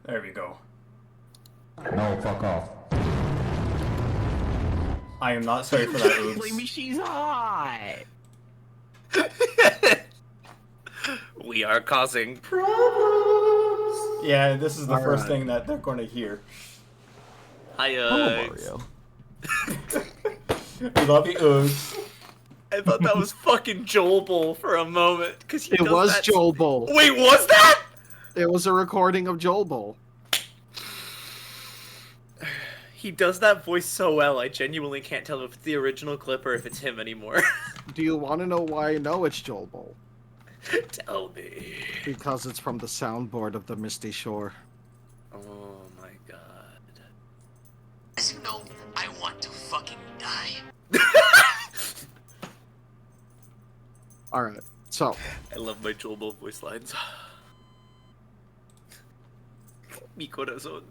There we go. No, fuck off. I am not sorry for that, Blame me, Oops. she's hot. We are causing Problems! Yeah, this is the first Alright. thing that they're going to hear. Hi, Hello, Mario. We love you, Oops. I thought that was fucking Joel Bull for a moment because he It does was that. Joel Bull. Wait, was that? It was a recording of Joel Bull. He does that voice so well. I genuinely can't tell if it's the original clip or if it's him anymore. Do you want to know why I know it's Joel Bull? Tell me. Because it's from the soundboard of the Misty Shore. Oh my god. No, I want to fucking die. Alright, so, I love my Joel Bull voice lines. Mi corazón.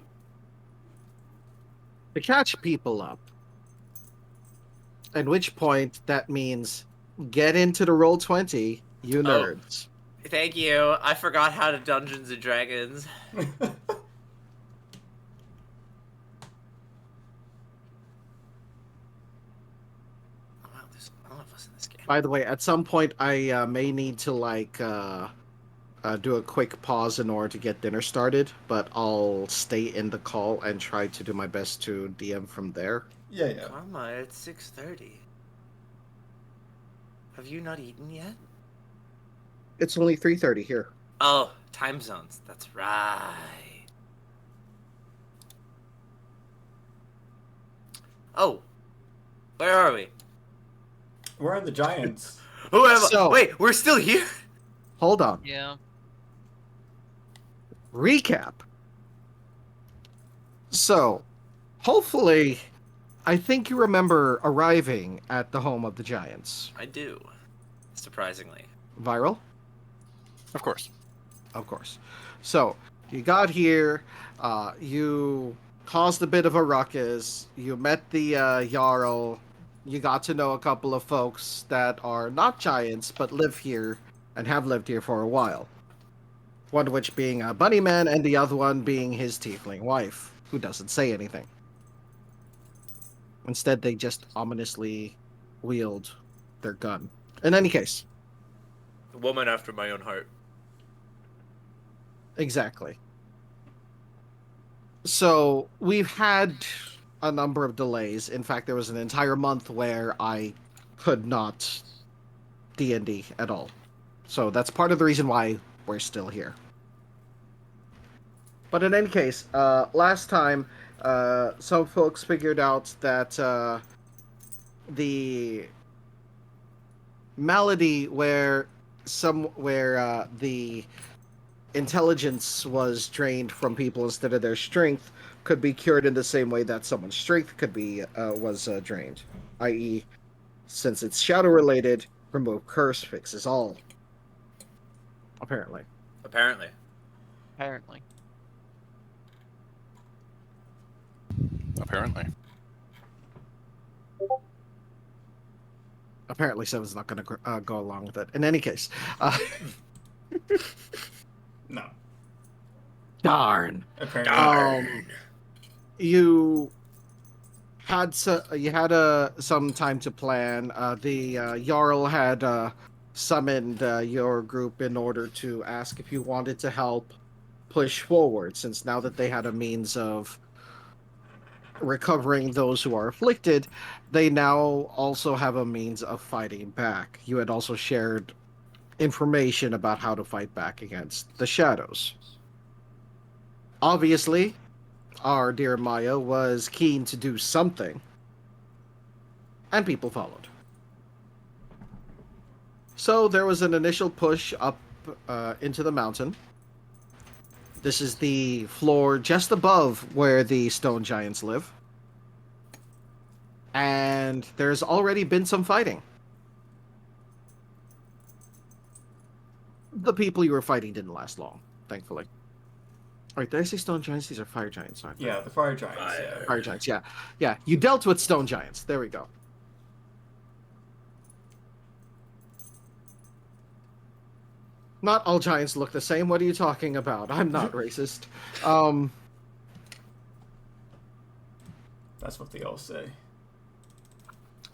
to catch people up. At which point, that means get into the Roll20, you nerds. Thank you. I forgot how to Dungeons and Dragons. Oh, wow, there's a lot of us in this game. By the way, at some point, I may need to, do a quick pause in order to get dinner started, but I'll stay in the call and try to do my best to DM from there. Yeah. Karma, it's 6:30. Have you not eaten yet? It's only 3:30 here. Oh, time zones. That's right. Oh, where are we? Where are the giants? Who am I? So- Wait, we're still here? Hold on. Yeah. Recap. So, hopefully, I think you remember arriving at the home of the Giants. I do. Surprisingly. Viral? Of course. Of course. So, you got here, you caused a bit of a ruckus, you met the Jarl, you got to know a couple of folks that are not giants, but live here and have lived here for a while. One of which being a bunny man, and the other one being his tiefling wife, who doesn't say anything. Instead, they just ominously wield their gun. In any case, A woman after my own heart. exactly. So, we've had a number of delays. In fact, there was an entire month where I could not D&D at all. So, that's part of the reason why we're still here. But in any case, last time, some folks figured out that the malady where the intelligence was drained from people instead of their strength could be cured in the same way that someone's strength could be was drained, i.e., since it's shadow related, remove curse fixes all. Apparently. Apparently. Apparently. Apparently. Apparently, Seven's not going to go along with it. In any case, No. darn. Apparently. You had some time to plan. The Jarl had summoned your group in order to ask if you wanted to help push forward, since now that they had a means of recovering those who are afflicted, they now also have a means of fighting back. You had also shared information about how to fight back against the shadows. Obviously, our dear Maya was keen to do something, and people followed. So there was an initial push up into the mountain. This is the floor just above where the stone giants live. And there's already been some fighting. The people you were fighting didn't last long, thankfully. Wait, did I say stone giants? These are fire giants, aren't they? Yeah, the fire giants. Yeah. Fire giants, yeah. Yeah, you dealt with stone giants. There we go. Not all giants look the same. What are you talking about? I'm not racist. Um, That's what they all say.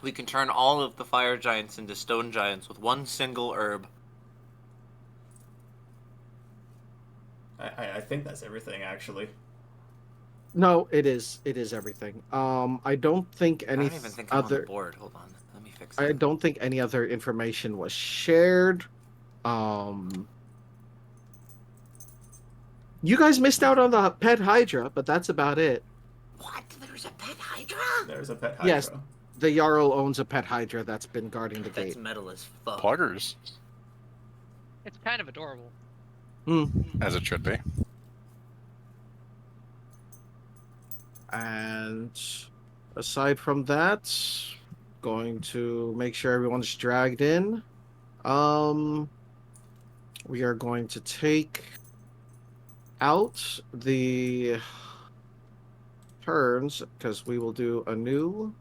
We can turn all of the fire giants into stone giants with one single herb. I think that's everything, actually. no, it is. It is everything. I don't think I any don't even think I'm on the other. board. Hold on. Let me fix I that. don't think any other information was shared. You guys missed out on the pet hydra, but that's about it. What? There's a pet hydra? There's a pet hydra. Yes, the Jarl owns a pet hydra that's been guarding the That's gate. metal as fuck. Pluggers, It's kind of adorable. as it should be. And aside from that, going to make sure everyone's dragged in. We are going to take out the turns because we will do a new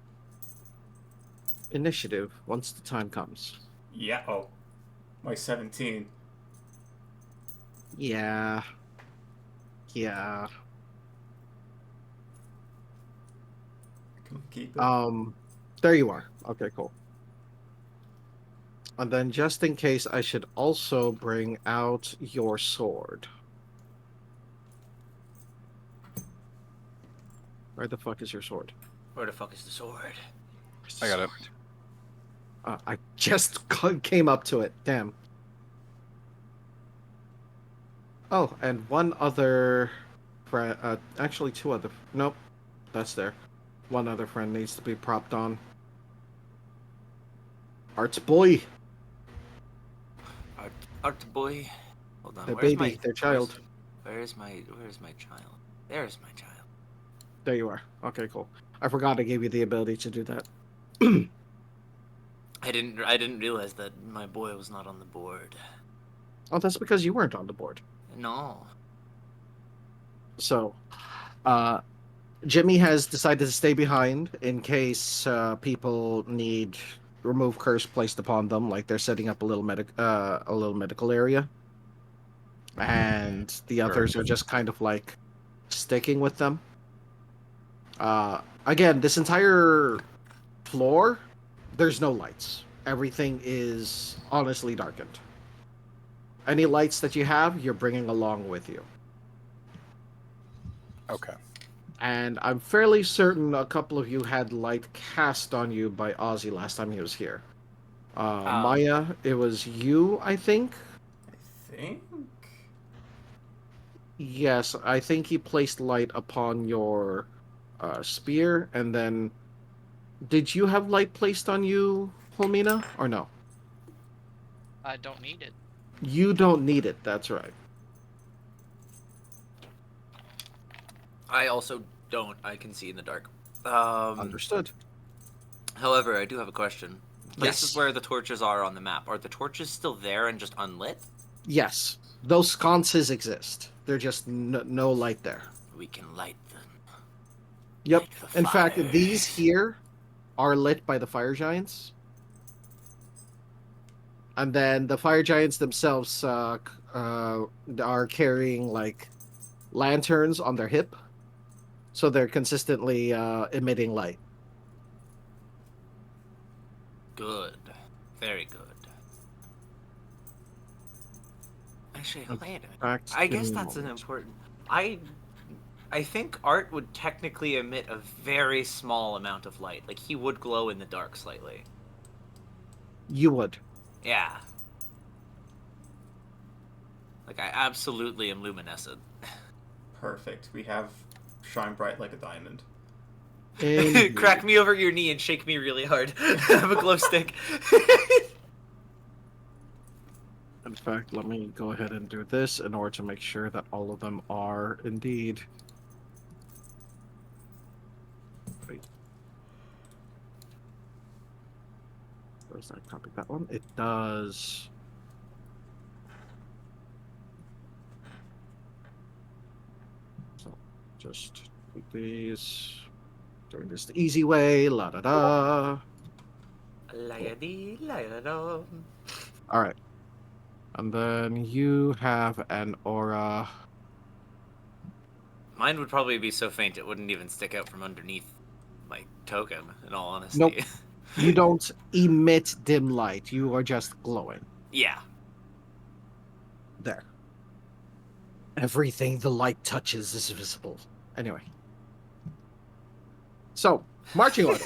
initiative once the time comes. Yeah. Oh, my 17. Yeah. Yeah. Can keep it. There you are. Okay, cool. And then just in case, I should also bring out your sword. Where the fuck is your sword? Where the fuck is the sword? Where's the I got it. sword? I just came up to it. Damn. Oh, and one other friend. Actually, two other. Nope, that's there. One other friend needs to be propped on. Art's boy, Art boy. Hold on. their Where's baby, my their child. Where's my child? There's my child. There you are. Okay, cool. I forgot I gave you the ability to do that. I didn't realize that my boy was not on the board. Oh, that's because you weren't on the board. No. So, Jimmy has decided to stay behind in case people need remove curse placed upon them, like they're setting up a little medical area, and the others are just kind of like sticking with them. Again, this entire floor, there's no lights. Everything is honestly darkened. Any lights that you have, you're bringing along with you. Okay. And I'm fairly certain a couple of you had light cast on you by Ozzy last time he was here. Maya, it was you, I think? I think. Yes, I think he placed light upon your spear, and then... Did you have light placed on you, Holmina, or no? I don't need it. You don't need it, that's right. I also don't. I can see in the dark. Understood. However, I do have a question. Places Yes. where the torches are on the map, are the torches still there and just unlit? Yes, those sconces exist. They're just no light there. We can light them. Yep. Like the In fact, fire. these here are lit by the fire giants. And then the fire giants themselves are carrying like lanterns on their hip. So they're consistently emitting light. Good. Very good. Actually, wait a minute. Fact, I give guess me a that's an moment. important... I think Art would technically emit a very small amount of light. Like, he would glow in the dark slightly. You would. Yeah. Like, I absolutely am luminescent. Perfect. We have shine bright like a diamond. Indeed. Crack me over your knee and shake me really hard. I have a glow stick. In fact, let me go ahead and do this in order to make sure that all of them are indeed. Wait. Does that copy that one? It does. So, just take these. Doing this the easy way. La da da. La-ya-dee, la-ya-da. All right. And then you have an aura. Mine would probably be so faint it wouldn't even stick out from underneath my token, in all honesty. Nope. You don't emit dim light. You are just glowing. Yeah. There. Everything the light touches is visible. Anyway. So, marching order.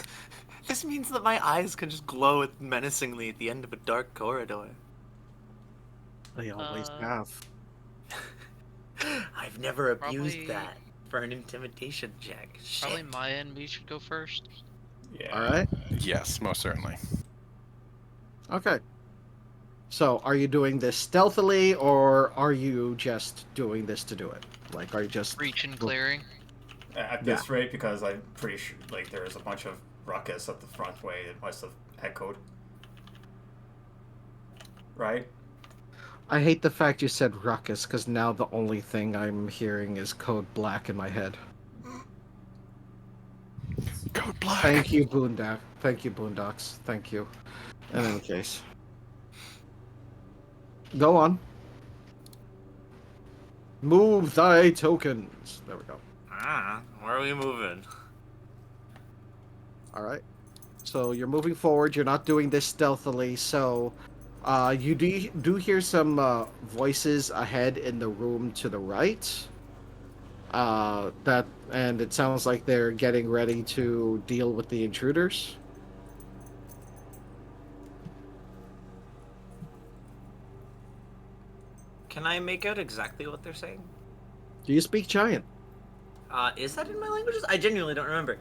This means that my eyes can just glow menacingly at the end of a dark corridor. They always have. I've never abused Probably- that for an intimidation check. Probably Shit. my end. We should go first. Yeah. Alright. Yes, most certainly. Okay. So, are you doing this stealthily, or are you just doing this to do it? Like, are you just... Reach and clearing. At this rate, because I'm pretty sure like there's a bunch of ruckus at the front way. It must have echoed. Right? I hate the fact you said ruckus, because now the only thing I'm hearing is code black in my head. Code black. Thank you, Boondock. Thank you, Boondocks. Thank you. In any case. Go on. Move thy tokens. There we go. Where are we moving? Alright. So you're moving forward, you're not doing this stealthily, so you do hear some voices ahead in the room to the right. And it sounds like they're getting ready to deal with the intruders. Can I make out exactly what they're saying? Do you speak giant? Is that in my languages? I genuinely don't remember.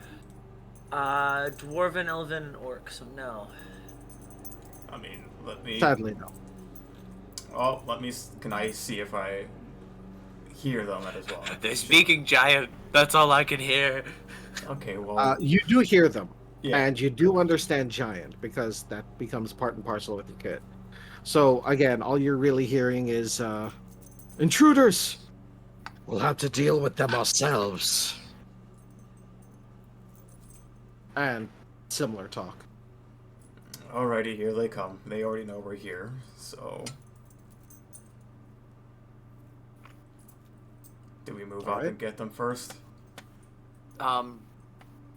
Dwarven, Elven, and Orc, so no. I mean, let me. Sadly, no. Well, let me. Can I see if I hear them as well? They're speaking giant. That's all I can hear. Okay, well. You do hear them, yeah. and you do understand giant, because that becomes part and parcel with your kit. So, again, all you're really hearing is, intruders! We'll have to deal with them ourselves. And similar talk. Alrighty, here they come. They already know we're here, so. Do we move up Alright. and get them first?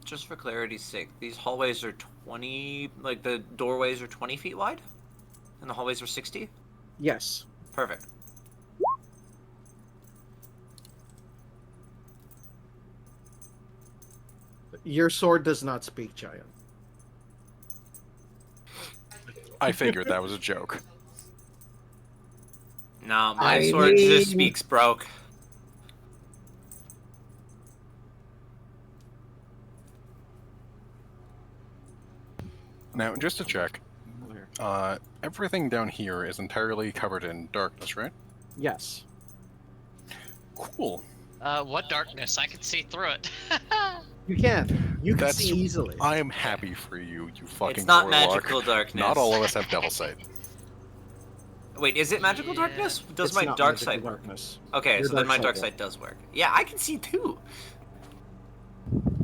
Just for clarity's sake, these hallways are 20, like the doorways are 20 feet wide? And the hallways are 60? Yes. Perfect. Your sword does not speak giant. I figured that was a joke. No, my I sword just mean- speaks broke. Now, just to check, everything down here is entirely covered in darkness, right? Yes. Cool. What darkness? I can see through it. You can. You can That's- see easily. I am happy for you, you fucking It's not warlock. magical darkness. Not all of us have devil sight. Wait, is it magical Yeah. darkness? Does It's my not dark magical side work? darkness. Okay, Your so then my dark dark side side does work. Yeah, I can see too.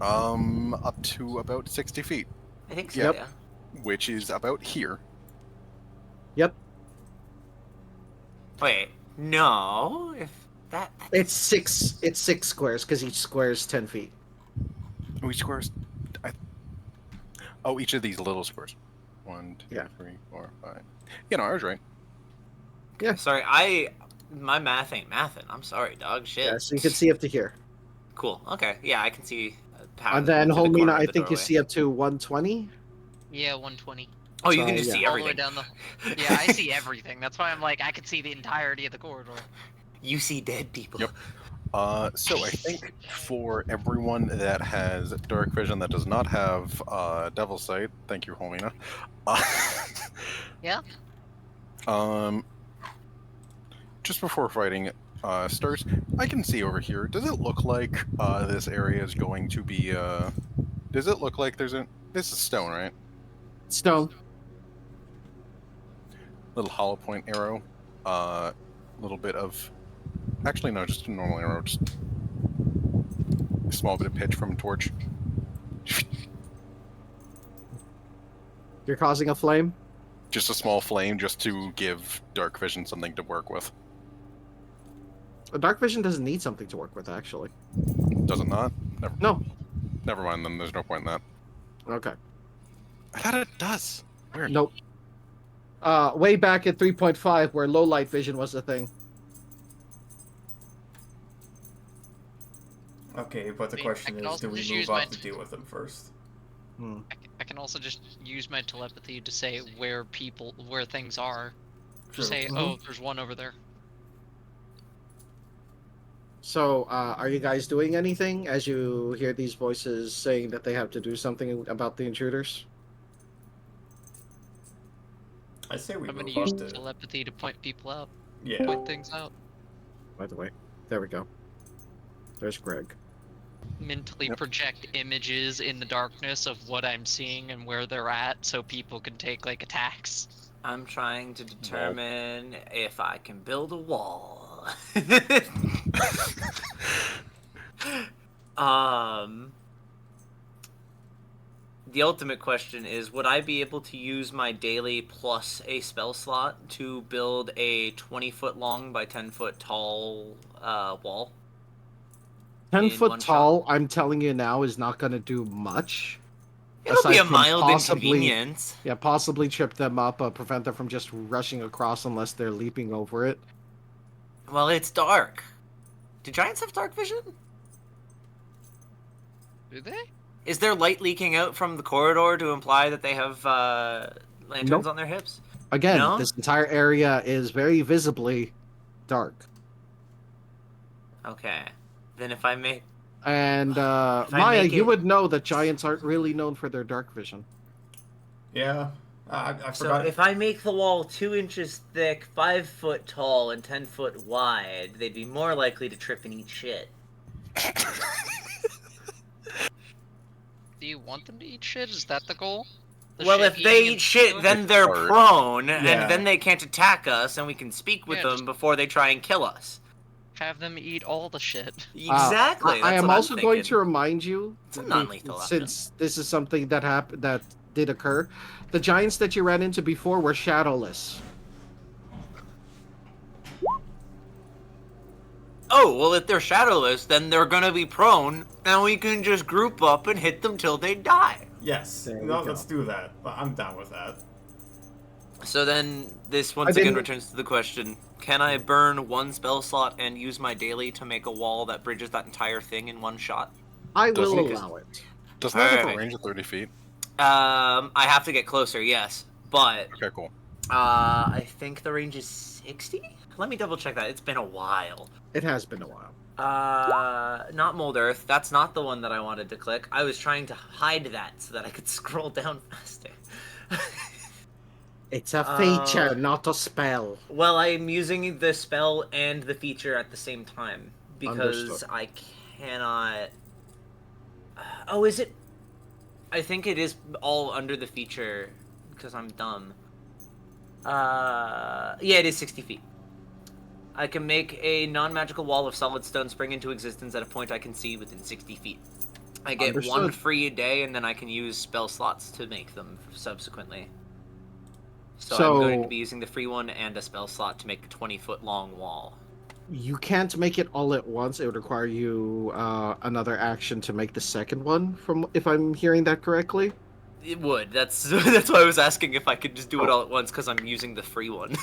Up to about 60 feet, I think so, Yep. yeah. which is about here. Yep. Wait, no. If that. It's six squares, because each square is 10 feet. Each squares. Oh, each of these little squares. 1, 2, Yeah. 3, 4, 5. You know, I was right. Sorry, my math ain't mathin'. I'm sorry, dog. Shit. Yeah, so you can see up to here. Cool. Okay. Yeah, I can see. Past, And then, to the corner Homina, of I the think you doorway. see up to 120. Yeah, 120. Oh, you So, can just yeah. see All the way everything. down the. Yeah, I see everything. That's why I'm like, I can see the entirety of the corridor. You see dead people. Yep. So I think for everyone that has dark vision that does not have devil sight, thank you, Homina. Yeah? Just before fighting starts, I can see over here. Does it look like this area is going to be? Does it look like there's a? This is stone, right? Stone. Little hollow point arrow. Little bit of. Actually, no, just a normal arrow. Just a small bit of pitch from a torch. You're causing a flame? Just a small flame, just to give dark vision something to work with. Dark vision doesn't need something to work with, actually. Does it not? No. Never mind. Then there's no point in that. Okay. I thought it does. Weird. Nope. Way back at 3.5, where low light vision was a thing. Okay, but the I mean, question I can is, also do we just move use up my to deal with them first? I can also just use my telepathy to say where things are. True. Say, oh, there's one over there. So, are you guys doing anything as you hear these voices saying that they have to do something about the intruders? I say we I'm gonna move use up to... telepathy to point people out, Yeah. point things out. By the way, there we go. There's Greg. Mentally Yep. project images in the darkness of what I'm seeing and where they're at, so people can take like attacks. I'm trying to determine if I can build a wall. The ultimate question is, would I be able to use my daily plus a spell slot to build a 20-foot long by 10-foot tall wall? 10 In foot one tall, I'm telling you now, is not going to do much. It'll be Aside a from mild possibly- inconvenience. Yeah, possibly trip them up, prevent them from just rushing across unless they're leaping over it. Well, it's dark. Do giants have dark vision? Do they? Is there light leaking out from the corridor to imply that they have lanterns Nope. on their hips? Again, No? this entire area is very visibly dark. Okay. Then if I make... And I Maya, make you it- would know that giants aren't really known for their dark vision. Yeah. I So forgot. if I make the wall 2 inches thick, 5 foot tall, and 10 foot wide, they'd be more likely to trip and eat shit. Do you want them to eat shit? Is that the goal? The Well, shit if they eating eat shit, in then they're Hard. prone, Yeah. and then they can't attack us, and we can speak with Yeah, them just- before they try and kill us. Have them eat all the shit. Exactly. I that's am what I'm also going thinking. to remind you, It's a non-lethal since this is something that did occur, the giants that you ran into before were shadowless. Oh, well, if they're shadowless, then they're gonna be prone, and we can just group up and hit them till they die. Yes. There we No, go. let's do that. I'm down with that. So then, this I once again didn't- returns to the question, can I burn one spell slot and use my daily to make a wall that bridges that entire thing in one shot? I Doesn't will it- allow it. Doesn't that have a Alright. range of 30 feet? I have to get closer, yes, but Okay, cool. I think the range is 60? Let me double check that, it's been a while. It has been a while. Not Mold Earth, that's not the one that I wanted to click. I was trying to hide that so that I could scroll down faster. It's a feature, not a spell. Well, I'm using the spell and the feature at the same time because Understood. I cannot. Oh, is it? I think it is all under the feature because I'm dumb. Yeah, it is 60 feet. I can make a non-magical wall of solid stone spring into existence at a point I can see within 60 feet. I get one Understood. free a day, and then I can use spell slots to make them subsequently. So So- I'm going to be using the free one and a spell slot to make a 20-foot long wall. You can't make it all at once. It would require you another action to make the second one, from if I'm hearing that correctly. It would. That's that's why I was asking if I could just do it all at once because I'm using the free one.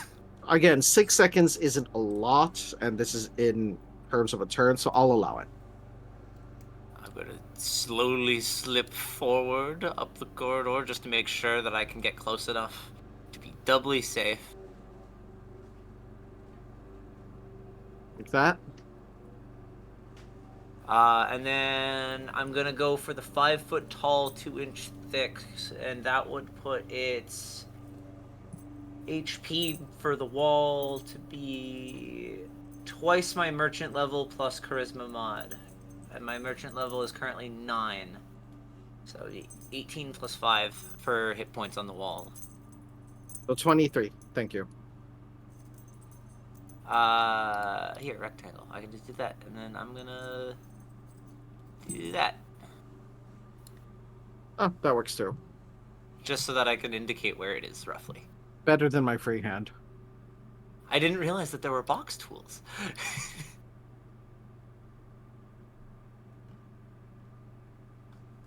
Again, 6 seconds isn't a lot, and this is in terms of a turn, so I'll allow it. I'm gonna slowly slip forward up the corridor just to make sure that I can get close enough to be doubly safe. Like that. And then I'm gonna go for the 5 foot tall, 2 inch thick, and that would put its HP for the wall to be twice my merchant level plus charisma mod. And my merchant level is currently 9. So 18 plus 5 for hit points on the wall. So 23. Thank you. Here, rectangle. I can just do that. And then I'm gonna do that. Oh, that works too. Just so that I can indicate where it is, roughly. better than my free hand. I didn't realize that there were box tools.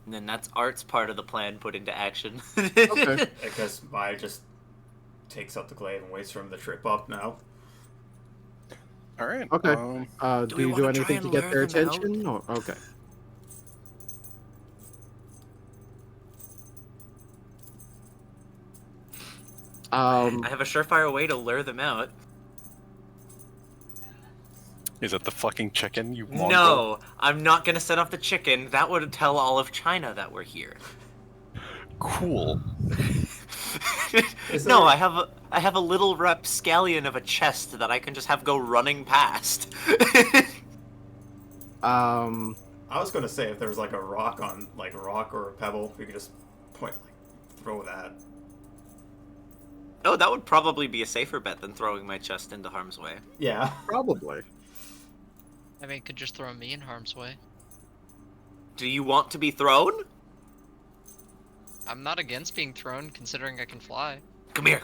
And then that's Art's part of the plan put into action. Okay. I guess Maya just takes up the glaive and waits for him to trip up now. All right. Okay. Do Do we you do wanna try anything to and get their lure them out? attention? Or, okay. I have a surefire way to lure them out. Is it the fucking chicken, you mongrel? No, I'm not gonna set off the chicken. That would tell all of China that we're here. Cool. No, I have a little rapscallion of a chest that I can just have go running past. I was gonna say if there was like a rock or a pebble, we could just throw that. Oh, that would probably be a safer bet than throwing my chest into harm's way. Yeah. Probably. I mean, could just throw me in harm's way. Do you want to be thrown? I'm not against being thrown, considering I can fly. Come here.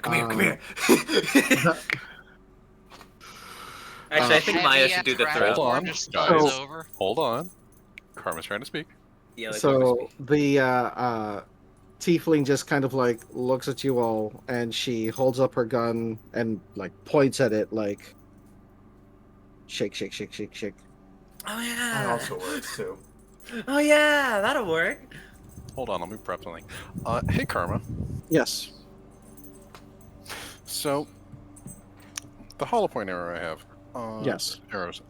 Actually, I think Maya should do the throw. Hold on, Just guys. stuns over. Hold on. Karma's trying to speak. Yeah, like So the tiefling just kind of like looks at you all, and she holds up her gun and like points at it like shake, shake, shake, shake, shake. Oh That yeah. also works too. Oh yeah, that'll work. Hold on, let me prep something. Hey, Karma. Yes. So, the hollow point arrow I have. Yes. Arrows.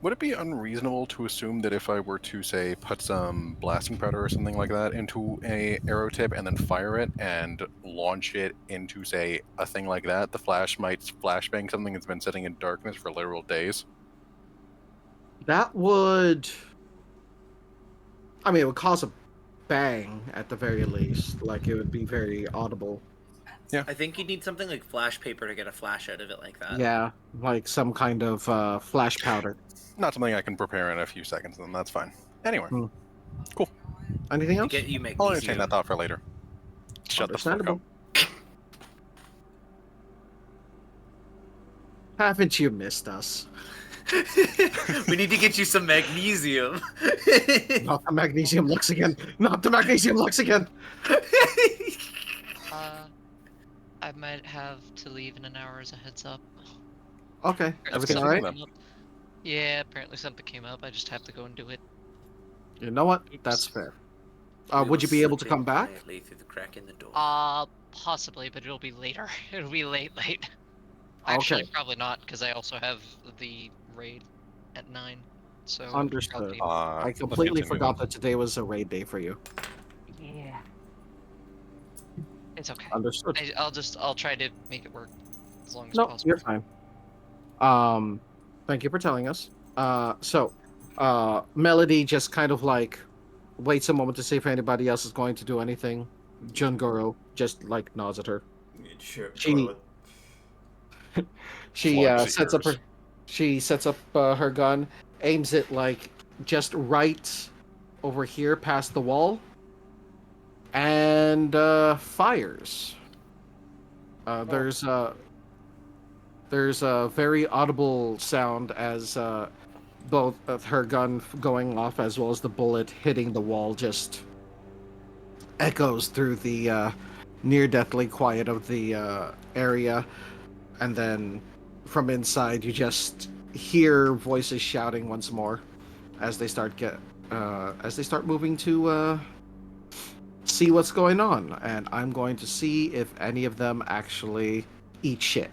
Would it be unreasonable to assume that if I were to, say, put some blasting powder or something like that into a arrow tip and then fire it and launch it into, say, a thing like that, the flash might flashbang something that's been sitting in darkness for literal days? That would. I mean, it would cause a bang at the very least. Like, it would be very audible. I think you need something like flash paper to get a flash out of it like that. Yeah, like some kind of flash powder. Not something I can prepare in a few seconds, then that's fine. Anyway, Hmm. cool. Anything To else? get you I'll entertain magnesium. that thought for later. Shut the fuck Understandable. up. Haven't you missed us? We need to get you some magnesium. Not the magnesium looks again. Not the magnesium looks again. I might have to leave in an hour as a heads up. Okay, everything good. all right? Then. Yeah, apparently something came up. I just have to go and do it. You know what? Oops. That's fair. We Would you will be able to slip come in back? quietly through the crack in the door. Possibly, but it'll be later. It'll be late. Actually, Okay. probably not, because I also have the raid at 9. So Understood. probably- I Let's completely continue. forgot that today was a raid day for you. Yeah. It's okay. Understood. I'll try to make it work as long as No, possible. you're fine. Thank you for telling us. Melody just kind of like waits a moment to see if anybody else is going to do anything. Jungoro just like nods at her. Sure. She- She Flags sets up her. ears. She sets up her gun, aims it like just right over here past the wall, and fires. There's a very audible sound as both of her gun going off as well as the bullet hitting the wall just echoes through the near deathly quiet of the area, and then from inside you just hear voices shouting once more as they start moving to see what's going on, and I'm going to see if any of them actually eat shit.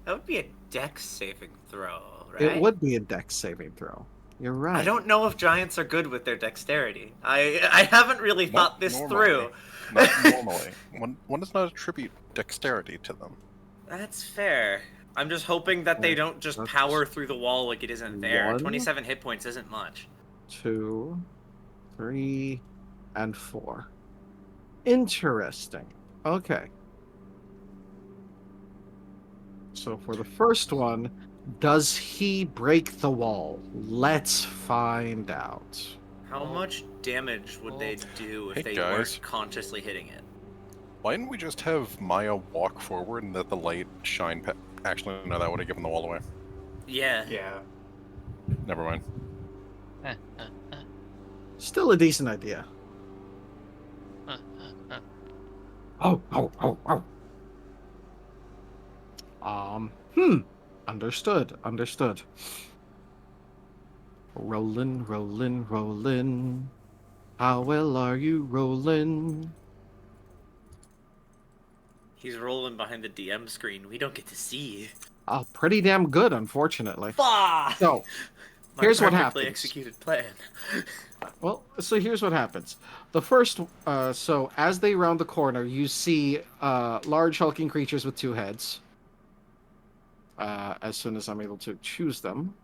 That would be a dex saving throw, right? It would be a dex saving throw. You're right. I don't know if giants are good with their dexterity. I haven't really Not thought this normally. through. Not normally. One does not attribute dexterity to them. That's fair. I'm just hoping that they don't just That's- power through the wall like it isn't there. 1, 27 hit points isn't much. 2, 3, and 4. Interesting. Okay. So for the first one, does he break the wall? Let's find out. How much damage would they do if Hey, they guys. weren't consciously hitting it? Why didn't we just have Maya walk forward and let the light shine? Actually, no, that would have given the wall away. Yeah. Yeah. Never mind. Eh, eh, eh, Still a decent idea. eh, eh, eh. Oh. Understood. Rollin'. How well are you rolling? He's rolling behind the DM screen. We don't get to see. Oh, pretty damn good, unfortunately. Fuck! So, My here's what perfectly happens. executed plan. So here's what happens. The first, so as they round the corner, you see large hulking creatures with 2 heads. As soon as I'm able to choose them.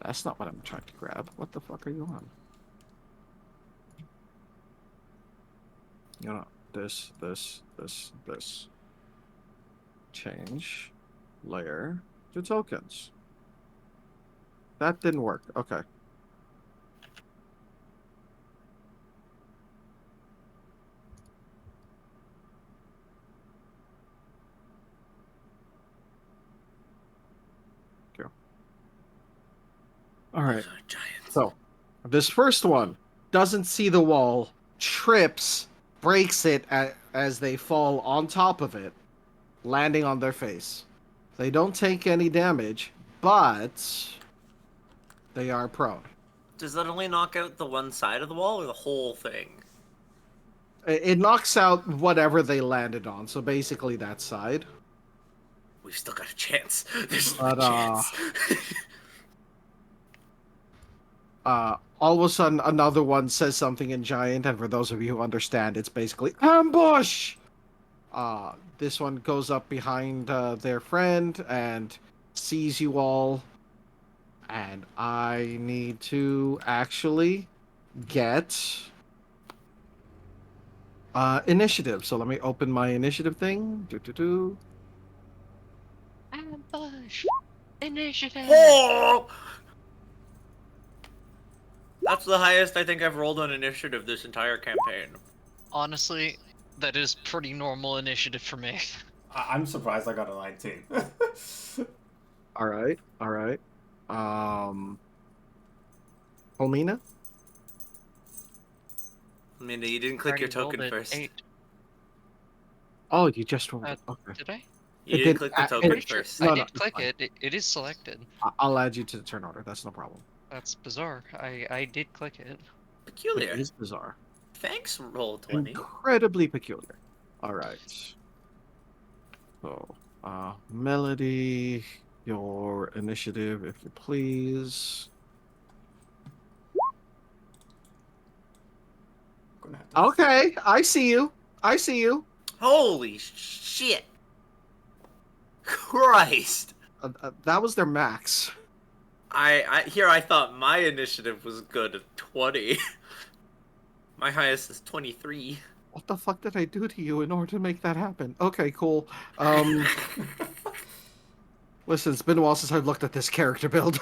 That's not what I'm trying to grab. What the fuck are you on? You know, this. Change layer to tokens. That didn't work. Okay. Go. All right. Those are giants. So, this first one doesn't see the wall, trips, breaks it as they fall on top of it, landing on their face. They don't take any damage, but they are prone. Does that only knock out the one side of the wall or the whole thing? It knocks out whatever they landed on, so basically that side. We've still got a chance. There's no But, chance. All of a sudden, another one says something in giant, and for those of you who understand, it's basically ambush. This one goes up behind their friend and sees you all, and I need to actually get initiative. So let me open my initiative thing. Ambush! Initiative! Oh! That's the highest I think I've rolled on initiative this entire campaign. Honestly, that is pretty normal initiative for me. I'm surprised I got a 19. All right. Homina? I mean, you didn't click your Already rolled token it, first. 8. Oh, you just rolled it. Okay. Did I? You It didn't did- click the it- token pretty Sure, first. No, I no, did it's click fine. it. It is selected. I'll add you to the turn order. That's no problem. That's bizarre. I did click it. Peculiar. It is bizarre. Thanks, roll 20. Incredibly peculiar. All right. So, Melody, your initiative, if you please. Gonna have to- Okay, I see you. Holy shit! Christ! That was their max. I thought my initiative was good at 20. My highest is 23. What the fuck did I do to you in order to make that happen? Okay, cool. Listen, it's been a while since I've looked at this character build.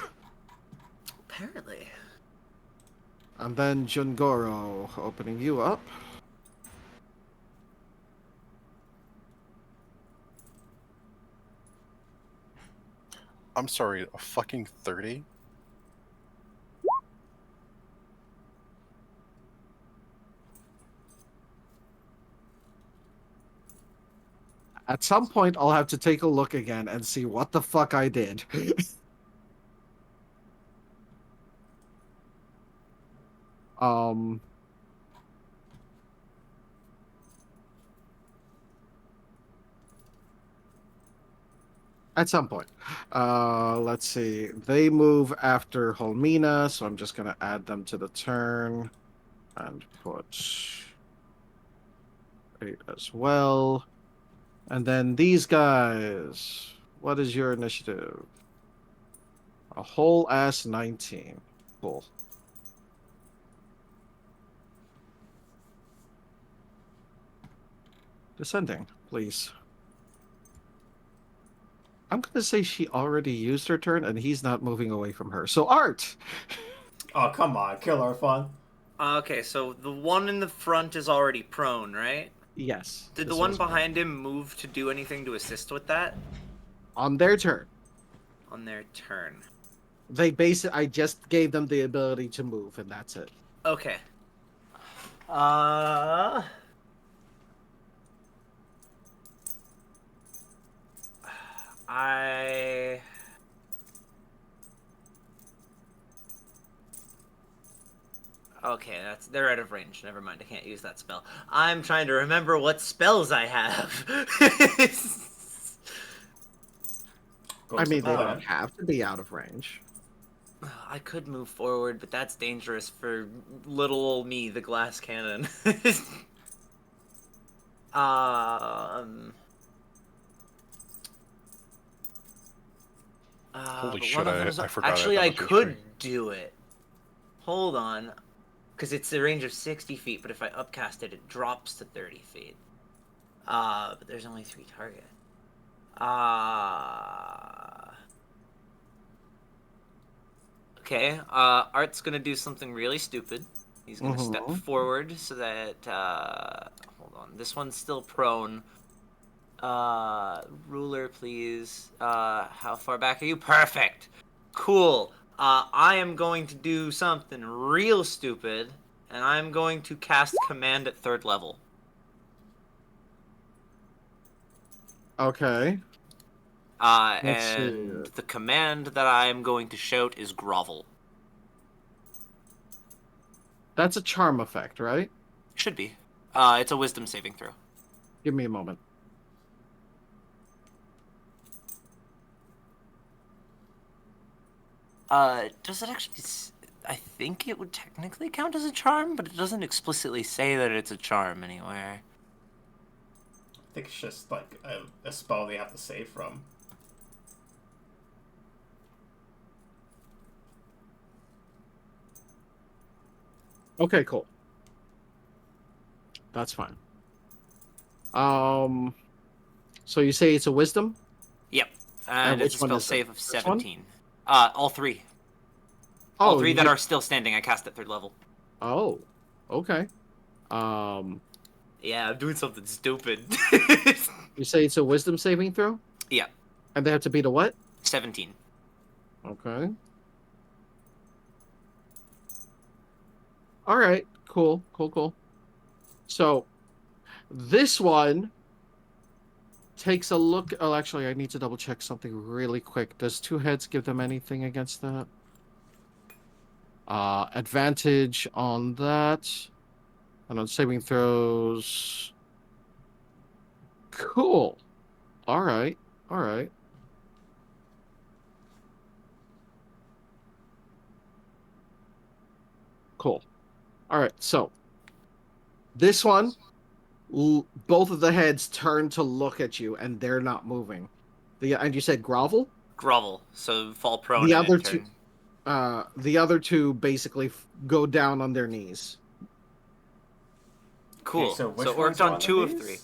Apparently. And then Jungoro, opening you up. I'm sorry, a fucking 30? At some point, I'll have to take a look again and see what the fuck I did. At some point. Let's see. They move after Holmina, so I'm just going to add them to the turn and put 8 as well. And then these guys. What is your initiative? A whole ass 19. Cool. Descending, please. I'm going to say she already used her turn and he's not moving away from her. So, Art! Oh, come on. Killer fun. Okay, so the one in the front is already prone, right? Yes. Did the this one was behind him move to do anything to assist with that on their turn. on their turn? I just gave them the ability to move, and that's it. Okay. I. Okay, they're out of range. Never mind, I can't use that spell. I'm trying to remember what spells I have. Go I to mean, the they plan. don't have to be out of range. I could move forward, but that's dangerous for little old me, the glass cannon. Holy but shit! one of them's I forgot actually about I this could history. do it. Hold on, because it's a range of 60 feet, but if I upcast it, it drops to 30 feet. But there's only 3 targets. Okay, Art's gonna do something really stupid. He's gonna step forward so that, hold on, this one's still prone. Ruler, please. How far back are you? Perfect! Cool. I am going to do something real stupid, and I'm going to cast Command at 3rd level. Okay. Let's see. And the command that I am going to shout is Grovel. That's a charm effect, right? Should be. It's a Wisdom saving throw. Give me a moment. Does it actually... I think it would technically count as a charm, but it doesn't explicitly say that it's a charm anywhere. I think it's just like a spell they have to save from. Okay, cool. That's fine. So you say it's a wisdom? Yep. And it's a which one spell is it? save of This one? 17. All 3. All 3 you that did- are still standing, I cast at 3rd level. Oh, okay. Yeah, I'm doing something stupid. You say it's a wisdom saving throw? Yeah. And they have to beat a what? 17. Okay. All right. Cool. So this one takes a look. Oh, actually, I need to double check something really quick. Does 2 heads give them anything against that? Advantage on that. And on saving throws. Cool. All right. Cool. All right. So this one, both of the heads turn to look at you, and they're not moving. And you said grovel? Grovel, so fall prone The and other in turn. The other 2 basically go down on their knees. Cool. Okay, so which it ones worked are on on the 2 of knees?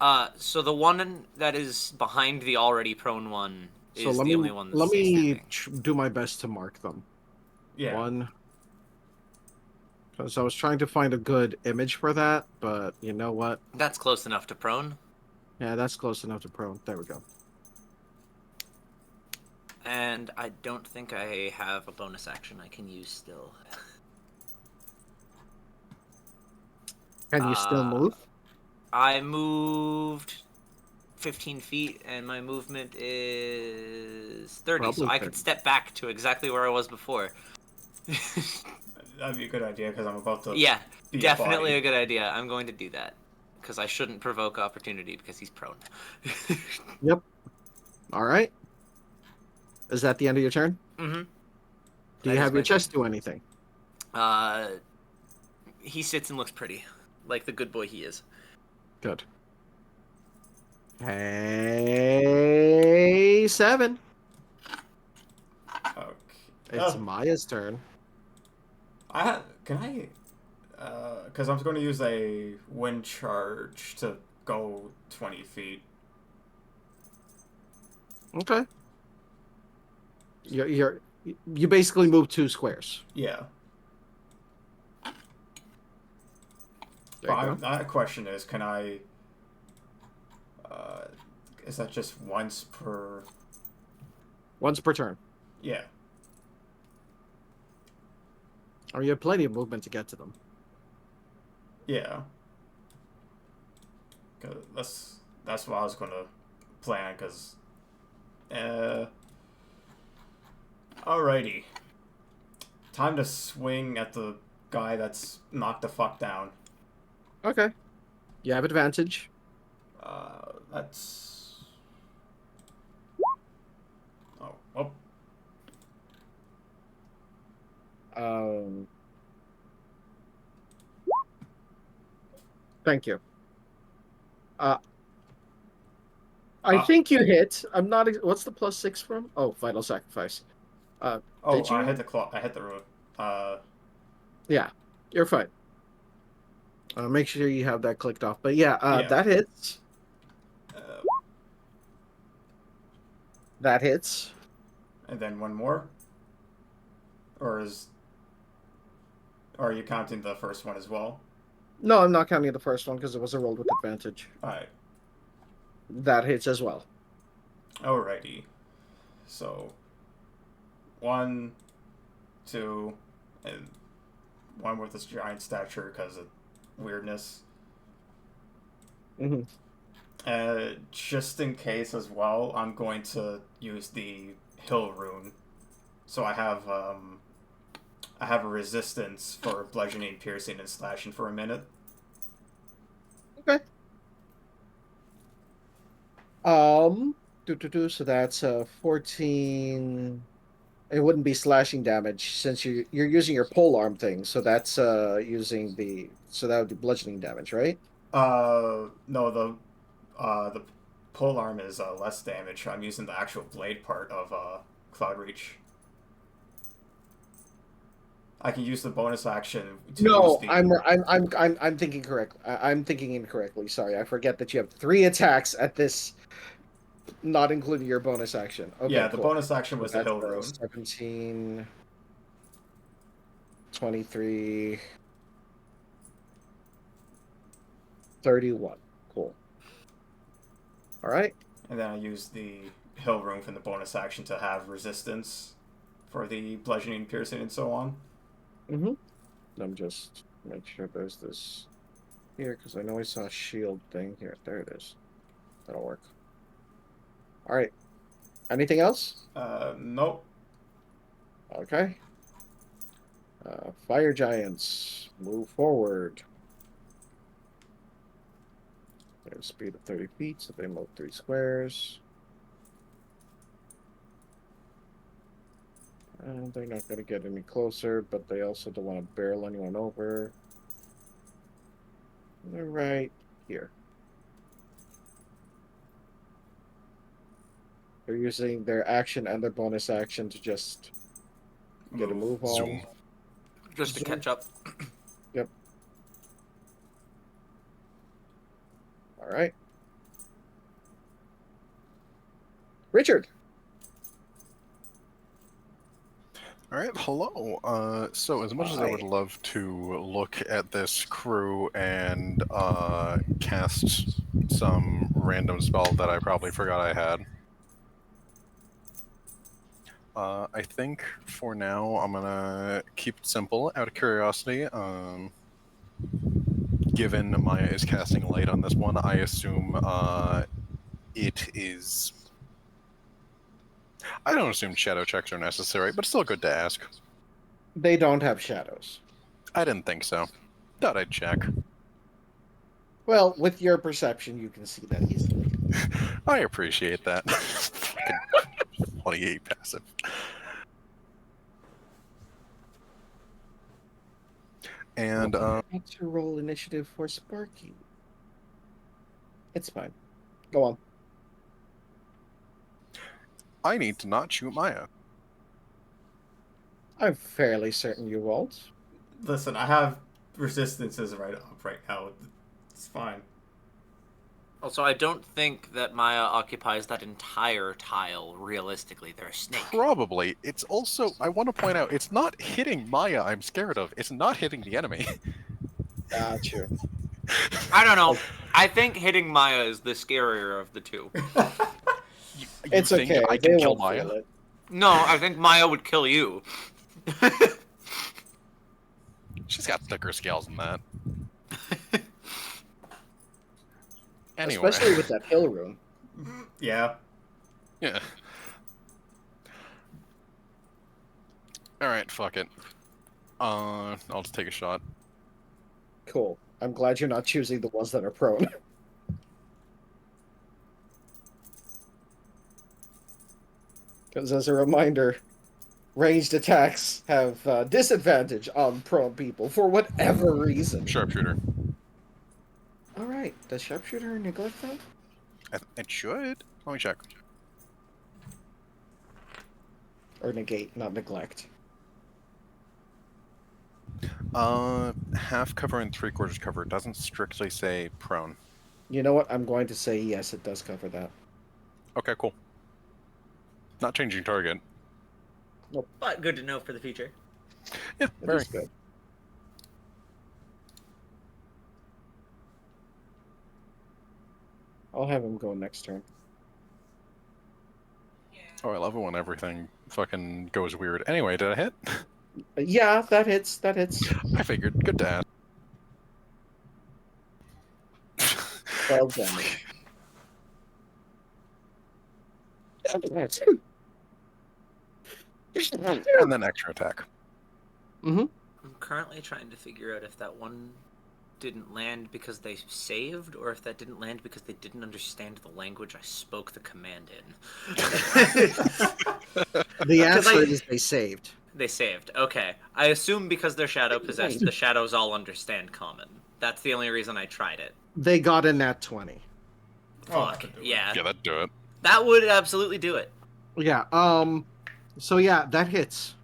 3. So the one that is behind the already prone one So is let the me only one that's let still me standing. do my best to mark them. Yeah. One. Because I was trying to find a good image for that, but you know what? That's close enough to prone. Yeah, that's close enough to prone. There we go. And I don't think I have a bonus action I can use still. Can you still move? I moved 15 feet, and my movement is 30, so Probably I 30. could step back to exactly where I was before. That'd be a good idea because I'm about to. Yeah, be definitely body. a good idea. I'm going to do that. Because I shouldn't provoke opportunity because he's prone. Yep. All right. Is that the end of your turn? Mm-hmm. Do you have your chest do anything? He sits and looks pretty. Like the good boy he is. Good. Hey, 7. Okay. It's Maya's turn. Can I? Because I'm going to use a wind charge to go 20 feet. Okay. You basically move 2 squares. Yeah. There you go. My question is, can I? Is that just once per? Once per turn. Yeah. Or you have plenty of movement to get to them. Yeah. 'Cause that's what I was gonna plan. Cause, alrighty. Time to swing at the guy that's knocked the fuck down. Okay. You have advantage. That's. Oh, well. Thank you. I think you hit. I'm not. What's the +6 from? Oh, Vital Sacrifice. Oh, Did you? I hit the claw. I hit the road. Yeah, you're fine. Make sure you have that clicked off. But yeah, Yeah. that hits. Uh, That hits. and then one more. Or are you counting the first one as well? No, I'm not counting the first one because it was a roll with advantage. Alright. That hits as well. Alrighty. So 1, 2, and one with this giant stature because of weirdness. Mm-hmm. Just in case as well, I'm going to use the hill rune. So I have a resistance for bludgeoning, piercing, and slashing for a minute. Okay. So that's 14. It wouldn't be slashing damage since you're using your pole arm thing. So that's using the that would be bludgeoning damage, right? No, the pole arm is less damage. I'm using the actual blade part of Cloud Reach. I can use the bonus action to use the... I'm thinking correctly. I'm thinking incorrectly. Sorry, I forget that you have 3 attacks at this, not including your bonus action. Okay, yeah, the cool. bonus action was the hill rune. 17, 23, 31. Cool. All right. And then I use the hill rune from the bonus action to have resistance for the bludgeoning, piercing, and so on. Mm-hmm. I'm just make sure there's this here because I know I saw a shield thing here. There it is. That'll work. All right. Anything else? Nope. Okay. Fire giants move forward. Their speed of 30 feet, so they move 3 squares. And they're not going to get any closer, but they also don't want to barrel anyone over. They're right here. They're using their action and their bonus action to just get a move on. Zoom. Just to catch up. Yep. All right. Richard. All right, hello. So as much as I would love to look at this crew and cast some random spell that I probably forgot I had, I think for now I'm gonna keep it simple out of curiosity. Given Maya is casting light on this one, I assume it is... I don't assume shadow checks are necessary, but still good to ask. They don't have shadows. I didn't think so. Thought I'd check. Well, with your perception, you can see that easily. I appreciate that. Fucking 28 passive. And, Need to roll initiative for Sparky. It's fine. Go on. I need to not shoot Maya. I'm fairly certain you won't. Listen, I have resistances right up right now. It's fine. Also, I don't think that Maya occupies that entire tile, realistically. They're a snake. Probably. It's also, I want to point out, it's not hitting Maya I'm scared of. It's not hitting the enemy. Gotcha. I don't know. I think hitting Maya is the scarier of the two. You It's think okay. I They can kill won't Maya? feel it. No, I think Maya would kill you. She's got thicker scales than that. Anyway. Especially with that hill rune. Yeah. Yeah. Alright, fuck it. I'll just take a shot. Cool. I'm glad you're not choosing the ones that are prone. Because as a reminder, ranged attacks have disadvantage on prone people for whatever reason. Sharpshooter. Alright, does sharpshooter neglect that? It should. Let me check. Or negate, not neglect. Half cover and 3/4 cover. It doesn't strictly say prone. You know what? I'm going to say yes, it does cover that. Okay, cool. Not changing target. But good to know for the future. Yeah, It very. is good. I'll have him go next turn. Oh, I love it when everything fucking goes weird. Anyway, did I hit? Yeah, that hits. That hits. I figured. Good to ask. 12 damage. And then extra attack. Mm-hmm. I'm currently trying to figure out if that one didn't land because they saved, or if that didn't land because they didn't understand the language I spoke the command in. The answer I- is they saved. They saved. Okay. I assume because they're shadow possessed, the shadows all understand common. That's the only reason I tried it. They got in at 20. Oh, Fuck. that'd do it. Yeah. Yeah, that'd do it. That would absolutely do it. Yeah, so yeah, that hits.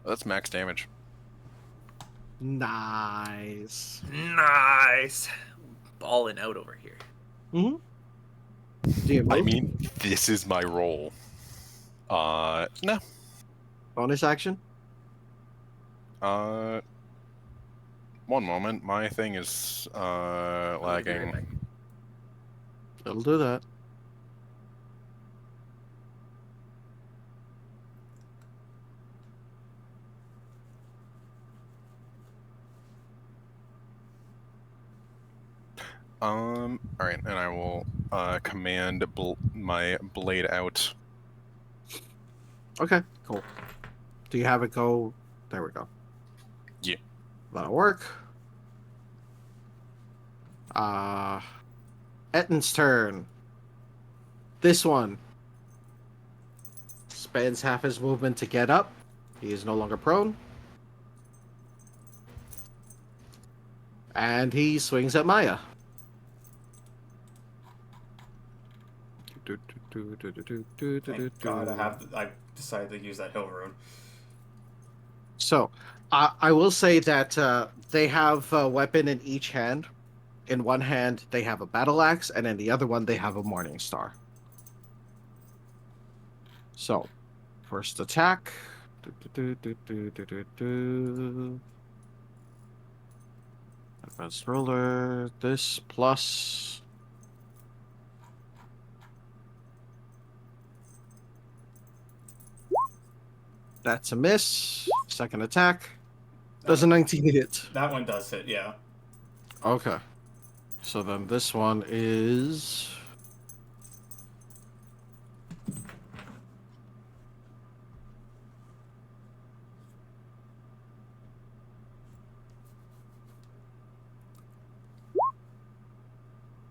That's max damage. Nice. Nice. Balling out over here. Mm-hmm. Do you move? I mean, this is my role. No. Bonus action? One moment. My thing is, lagging. It'll do that. Alright, and I will, command my blade out. Okay, cool. Do you have it go? There we go. Yeah. That'll work. Etton's turn. This one spends half his movement to get up. He is no longer prone. And he swings at Maya. Thank God I decided to use that hill rune. So, I will say that they have a weapon in each hand. In one hand, they have a battle axe, and in the other one, they have a morning star. So, first attack. Advanced roller. This plus. That's a miss. Second attack. Does a 19 hit? That one does hit, yeah. Okay. So then this one is.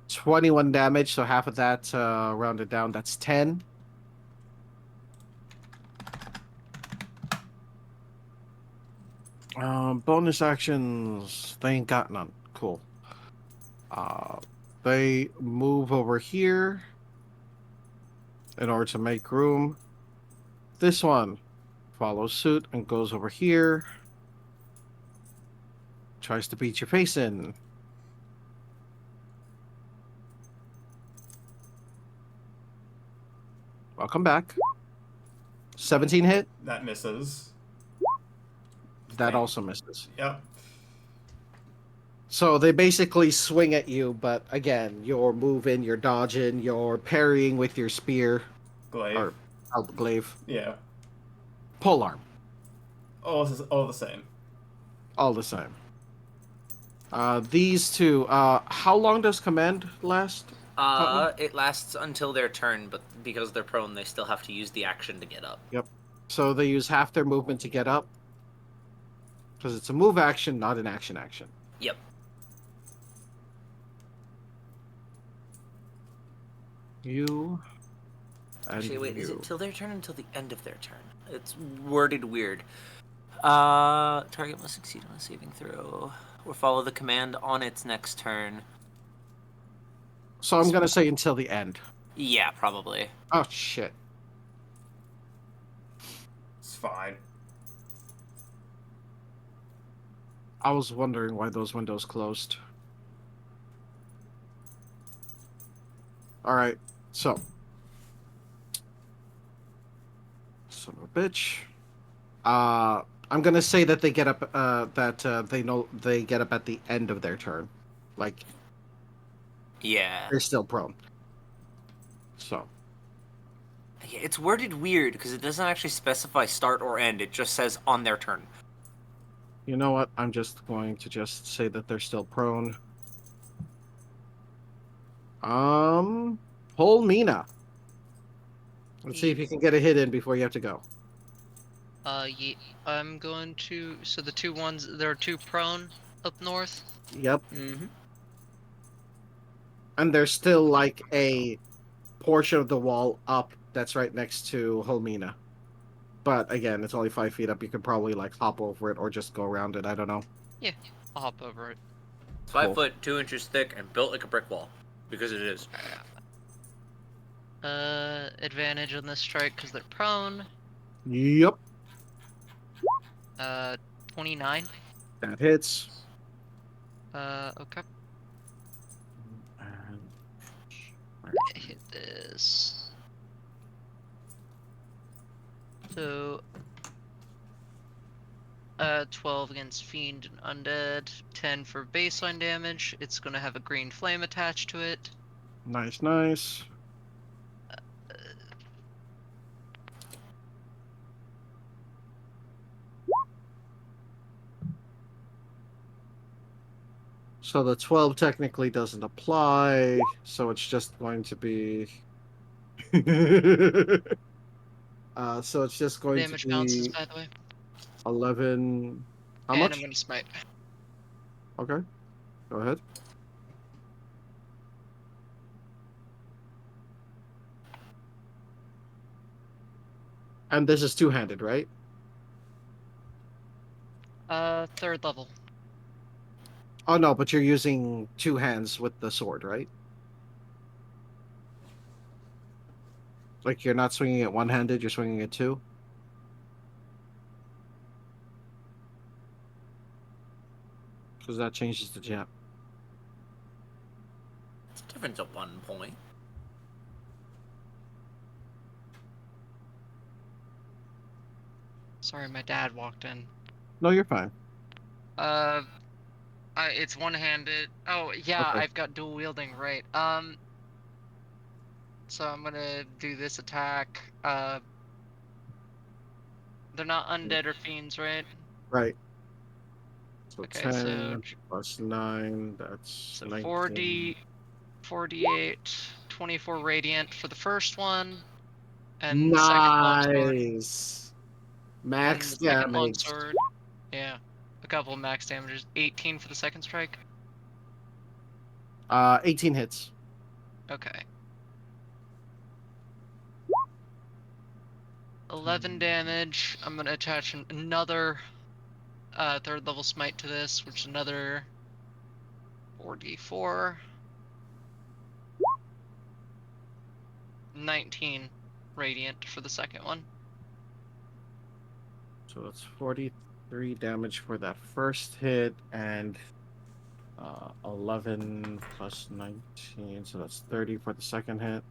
$21 damage, so half of that rounded down, that's 10. Bonus actions, they ain't got none. Cool. They move over here in order to make room. This one follows suit and goes over here. Tries to beat your face in. Welcome back. 17 hit. That misses. That Thank- also misses. Yep. So they basically swing at you, but again, you're moving, you're dodging, you're parrying with your spear Glaive. or glaive, Yeah. pole arm, All the same. all the same. These two. How long does command last? It lasts until their turn, but because they're prone, they still have to use the action to get up. Yep. So they use half their movement to get up, because it's a move action, not an action. Yep. You. And Actually, wait, is you. it till their turn or until the end of their turn? It's worded weird. Target must succeed on a saving throw or follow the command on its next turn. So I'm gonna say until the end. Yeah, probably. Oh shit. It's fine. I was wondering why those windows closed. Alright, so. Son of a bitch. I'm gonna say that they get up they get up at the end of their turn. Like Yeah. they're still prone. So Yeah, it's worded weird because it doesn't actually specify start or end. It just says on their turn. you know what? I'm just going to just say that they're still prone. Pull Mina. Let's see if you can get a hit in before you have to go. Yeah, I'm going to. So the two ones, there are two prone up north. Yep. Mm-hmm. And there's still like a portion of the wall up that's right next to Holmina. But again, it's only 5 feet up. You could probably like hop over it or just go around it. I don't know. Yeah, I'll hop over it. It's 5 Cool. foot 2 inches thick and built like a brick wall because it is. Advantage on this strike because they're prone. Yep. 29. That hits. Okay. Hit this. So, 12 against Fiend and Undead, 10 for baseline damage. It's gonna have a green flame attached to it. Nice. So the 12 technically doesn't apply, so it's just going to be... so it's just going Damage to bounces, be by the way. 11... How And much? I'm gonna smite. Okay, go ahead. And this is two-handed, right? Third level. Oh no, but you're using two hands with the sword, right? Like you're not swinging it one-handed, you're swinging it two? Because that changes the jab. It's a difference of 1 point. Sorry, my dad walked in. No, you're fine. It's one-handed. Oh, yeah, Okay. I've got dual wielding, right. So I'm gonna do this attack. They're not undead or fiends, right? Right. So Okay, 10 so plus 9, that's So 19. 48, 24 radiant for the first one, and the second longsword. Nice. And Max the second damage. longsword, yeah, a couple of max damages. 18 for the second strike. 18 hits. Okay. 11 damage. I'm gonna attach another third level smite to this, which is another 4d4. 19 radiant for the second one. So it's 43 damage for that first hit, and 11 plus 19, so that's 30 for the second hit.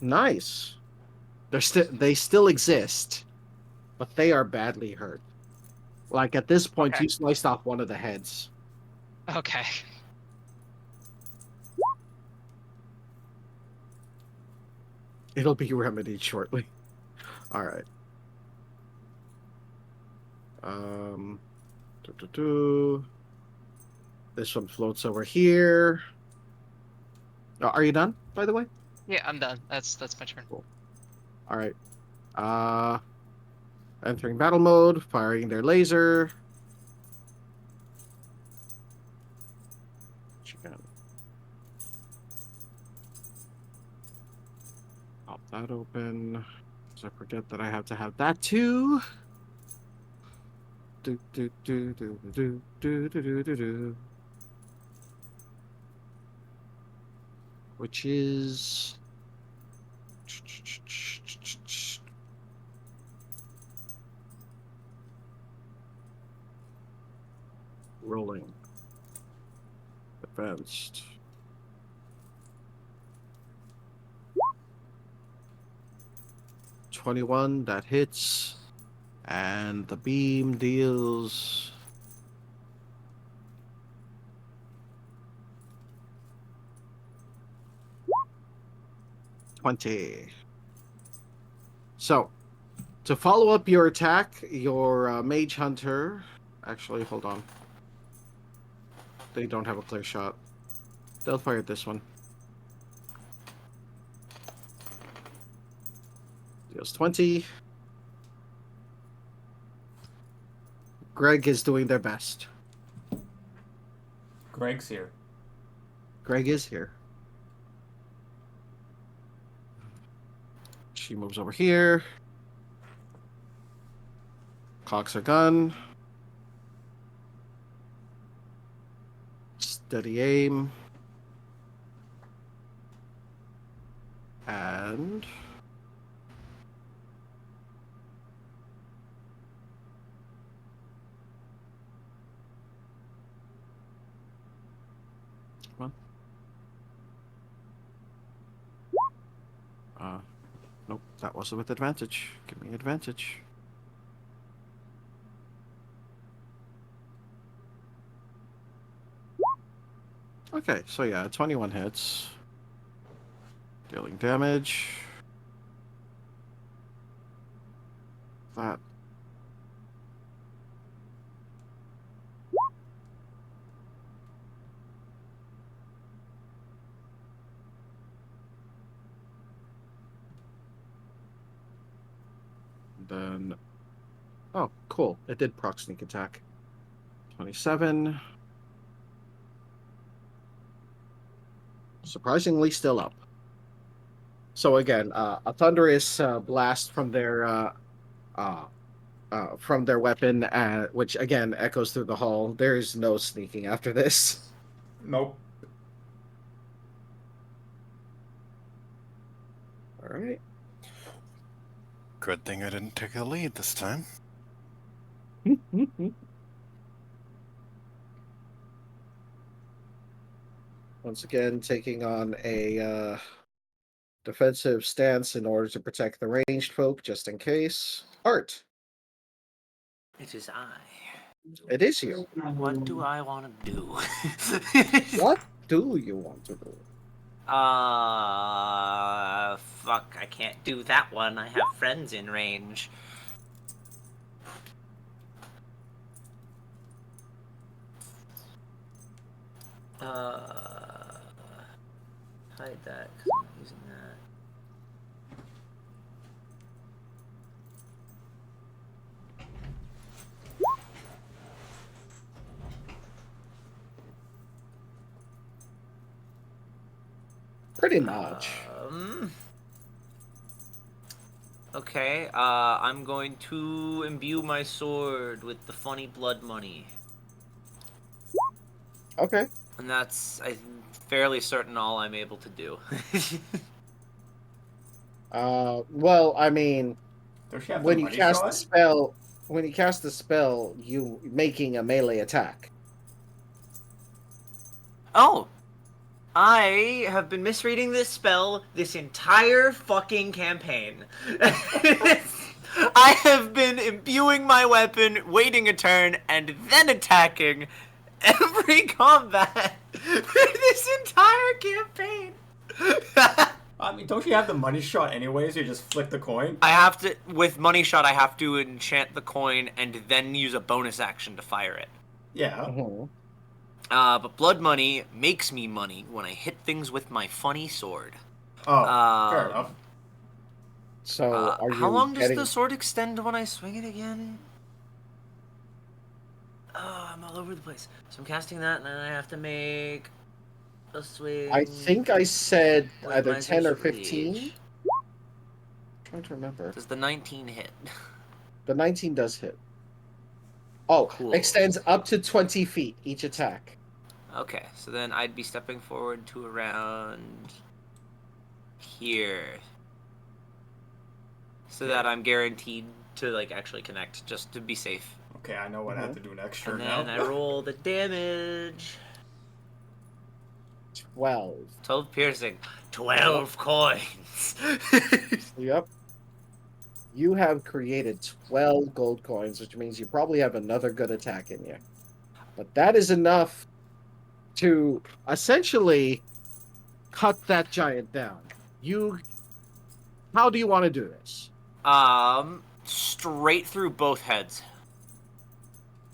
Nice. They still exist, but they are badly hurt. Like at this point, Okay. you sliced off one of the heads. Okay. It'll be remedied shortly. All right. Doo-doo-doo. This one floats over here. Are you done, by the way? Yeah, I'm done. That's my turn. Cool. All right. Entering battle mode, firing their laser. Chicken. Pop that open. So I forget that I have to have that too. Do do do do do do do do do do. Which is rolling. Advanced. $21, that hits. And the beam deals 20. So, to follow up your attack, your mage hunter. Actually, hold on. They don't have a clear shot. They'll fire at this one. Deals 20. Greg is doing their best. Greg's here. Greg is here. She moves over here. Cocks her gun. Steady aim. And come on. Nope, that wasn't with advantage. Give me advantage. Okay, so yeah, 21 hits. Dealing damage. That. Then. Oh, cool. It did proc sneak attack. 27. Surprisingly still up. So again, a thunderous blast from their weapon, which again echoes through the hall. There is no sneaking after this. Nope. All right. Good thing I didn't take the lead this time. Once again, taking on a defensive stance in order to protect the ranged folk, just in case. Art, It is I. it is you. What do I want to do? What do you want to do? Fuck, I can't do that one. I have friends in range. Hide that, because I'm not using that. Pretty much. Okay, I'm going to imbue my sword with the funny blood money. Okay. And that's, I'm fairly certain, all I'm able to do. Well, I mean, Does she have when the you money cast shot? the spell, you making a melee attack. Oh! I have been misreading this spell this entire fucking campaign. I have been imbuing my weapon, waiting a turn, and then attacking every combat for this entire campaign. I mean, don't you have the money shot anyways? You just flick the coin? I have to, with Money Shot, I have to enchant the coin and then use a bonus action to fire it. Yeah. Mhm. But Blood Money makes me money when I hit things with my funny sword. Oh, fair enough. So are you How long getting... does the sword extend when I swing it again? Oh, I'm all over the place. So I'm casting that, and then I have to make a swing. I think I said with either my 10 or Reach. 15. Trying to remember. Does the 19 hit? The 19 does hit. Oh, Cool. extends up to 20 feet each attack. Okay, so then I'd be stepping forward to around here. So that I'm guaranteed to, like, actually connect, just to be safe. Okay, I know what I have to do next turn And now. then I roll the damage. 12. 12 piercing. 12 coins. Yep. You have created 12 gold coins, which means you probably have another good attack in you. But that is enough to essentially cut that giant down. How do you want to do this? Straight through both heads.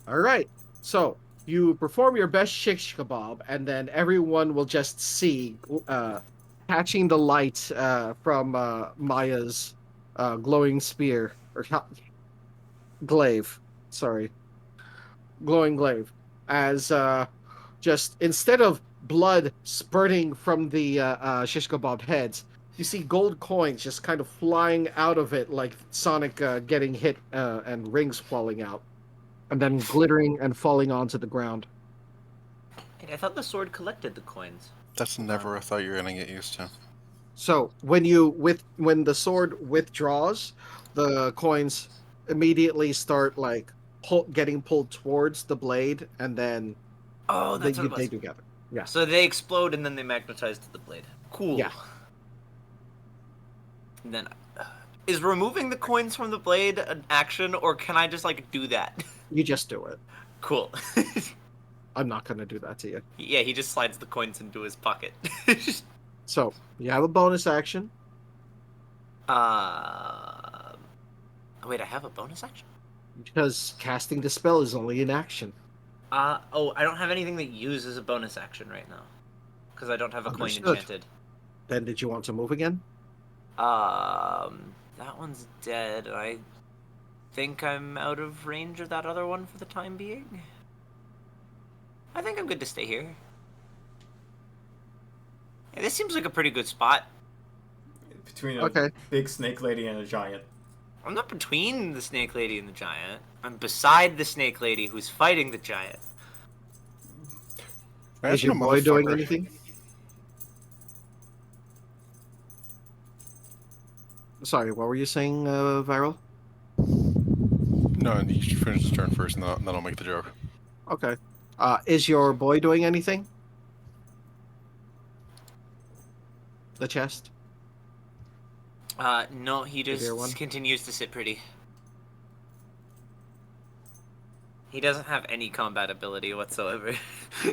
All right. So you perform your best shish kebab, and then everyone will just see, catching the light from Maya's glowing spear or glaive. Sorry, glowing glaive. As just instead of blood spurting from the shish kebab heads, you see gold coins just kind of flying out of it, like Sonic getting hit and rings falling out, and then glittering and falling onto the ground. I thought the sword collected the coins. That's never a thought you're gonna get used to. So when the sword withdraws, the coins immediately start like getting pulled towards the blade, and then Oh, that's what it they was. together. Yeah. So they explode and then they magnetize to the blade. Cool. Yeah. And then, is removing the coins from the blade an action, or can I just, like, do that? You just do it. Cool. I'm not gonna do that to you. Yeah, he just slides the coins into his pocket. So you have a bonus action. Wait, I have a bonus action? Because casting the spell is only an action. Oh, I don't have anything that uses a bonus action right now. Because I don't have a coin Understood. enchanted. Then did you want to move again? That one's dead. I think I'm out of range of that other one for the time being. I think I'm good to stay here. Yeah, this seems like a pretty good spot. Between a Okay. big snake lady and a giant. I'm not between the snake lady and the giant. I'm beside the snake lady who's fighting the giant. Is your Imagine a boy doing motherfucker- anything? Sorry, what were you saying, Viral? No, you should finish his turn first, and then I'll make the joke. Okay. Is your boy doing anything? The chest? No, he dear one. just continues to sit pretty. He doesn't have any combat ability whatsoever.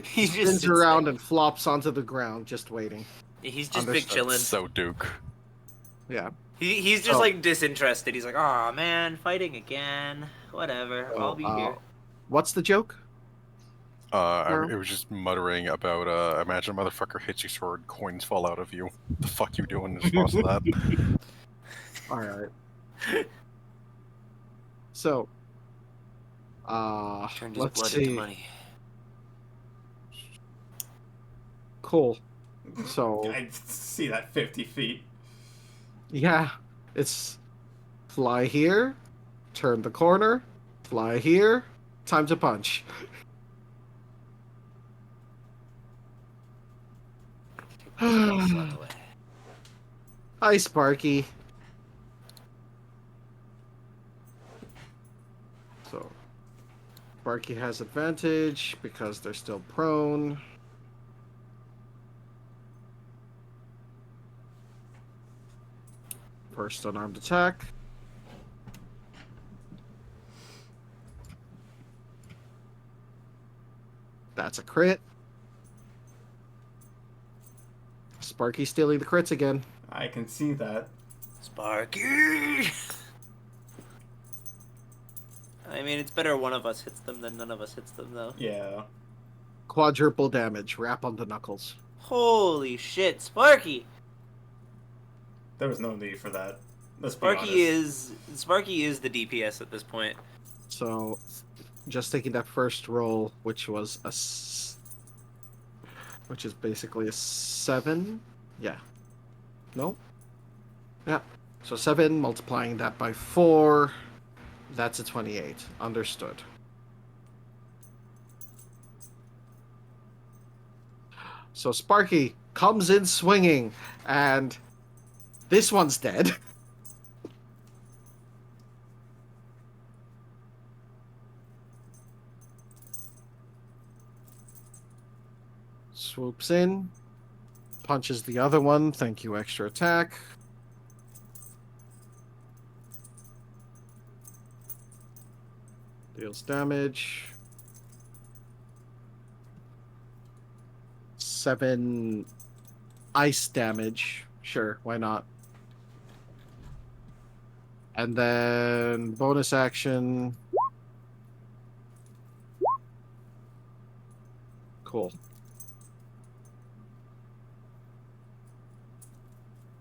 He just Spins sits around there. and flops onto the ground, just waiting. He's just big Understood. chillin'. So Duke. Yeah. He's just Oh. like disinterested. He's like, "Aw, man, fighting again. Whatever, Oh, I'll be here." What's the joke? Girl? It was just muttering about, imagine a motherfucker hits your sword, coins fall out of you. The fuck you doing in response to that? All right. So, Turned his let's blood see. into money. Cool. So, I see that 50 feet. yeah, it's fly here, turn the corner, fly here, time to punch. Slap away. Hi, Sparky. So, Sparky has advantage because they're still prone. First unarmed attack. That's a crit. Sparky stealing the crits again. I can see that. Sparky! I mean, it's better one of us hits them than none of us hits them, though. Yeah. Quadruple damage. Wrap on the knuckles. Holy shit, Sparky! There was no need for that. Let's be Sparky honest. is the DPS at this point. So, just taking that first roll, which was which is basically a 7. Yeah. No? Yeah. So 7, multiplying that by 4, that's a 28. Understood. So Sparky comes in swinging, and this one's dead. Swoops in, punches the other one. Thank you, extra attack. Deals damage. 7 ice damage. Sure, why not? And then bonus action. Cool.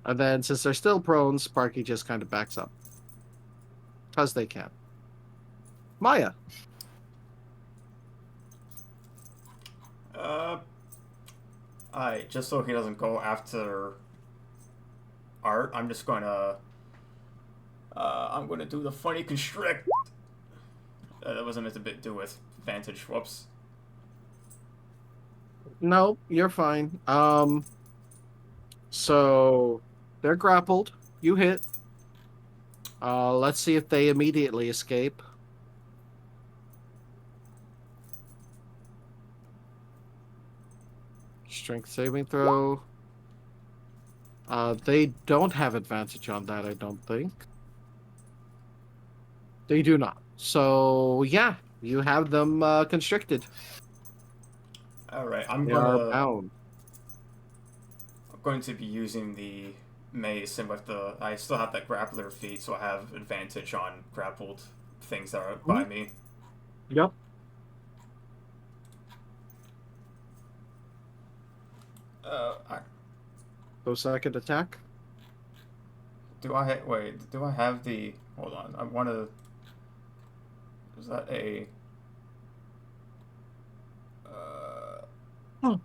And then since they're still prone, Sparky just kind of backs up. Because they can. Maya. Alright, just so he doesn't go after Art, I'm just gonna do the funny constrict. That wasn't meant to do with advantage. Whoops. No, you're fine. So they're grappled. You hit. Let's see if they immediately escape. Strength saving throw. They don't have advantage on that, I don't think. They do not. So, yeah, you have them constricted. Alright, They are bound. I'm going to be using the mace, and with the I still have that grappler feat, so I have advantage on grappled things that are by me. Yep. So second attack. Do I wait? Do I have the? Hold on. I want to. Is that a? Oh.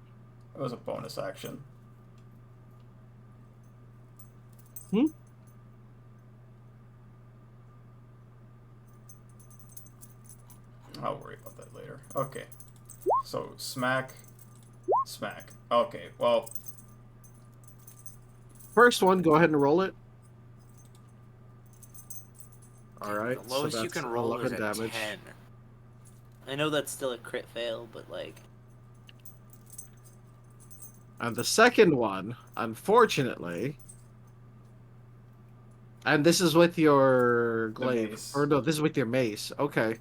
It was a bonus action. I'll worry about that later. Okay. So smack, smack. Okay. Well. First one, go ahead and roll it. Alright, The lowest so you that's can roll is 11 a damage. 10. I know that's still a crit fail, but like... And the second one, unfortunately... And this is with your glaive. mace. Or no, this is with your mace. Okay.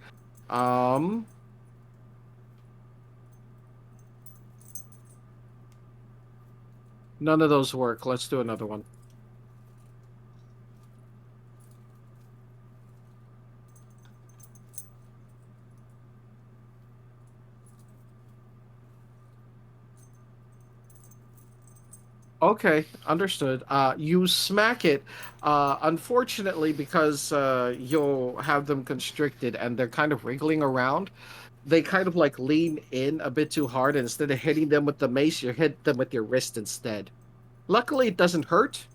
None of those work. Let's do another one. Okay, understood. You smack it. Unfortunately, because you'll have them constricted and they're kind of wriggling around, they kind of like lean in a bit too hard, and instead of hitting them with the mace, you hit them with your wrist instead. Luckily, it doesn't hurt,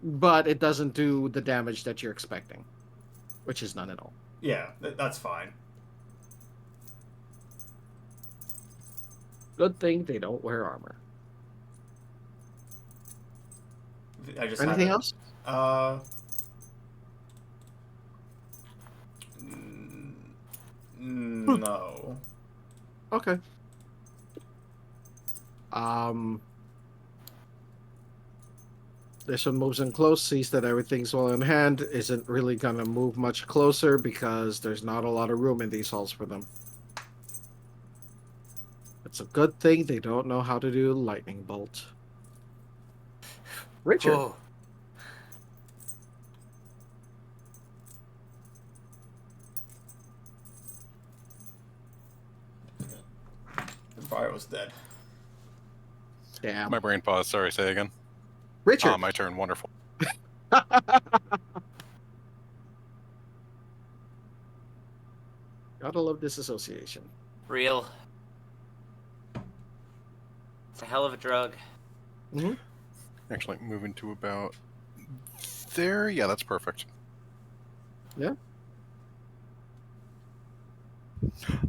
but it doesn't do the damage that you're expecting, which is none at all. Yeah, that's fine. Good thing they don't wear armor. I just Anything else? No. Okay. This one moves in close, sees that everything's well in hand, isn't really gonna move much closer because there's not a lot of room in these halls for them. It's a good thing they don't know how to do lightning bolt. Richard. Oh. The fire was dead. Damn. My brain paused. Sorry, say again. Richard. Ah, my turn. Wonderful. Gotta love this association. Real. It's a hell of a drug. Mm-hmm. Actually, moving to about there. Yeah, that's perfect. Yeah.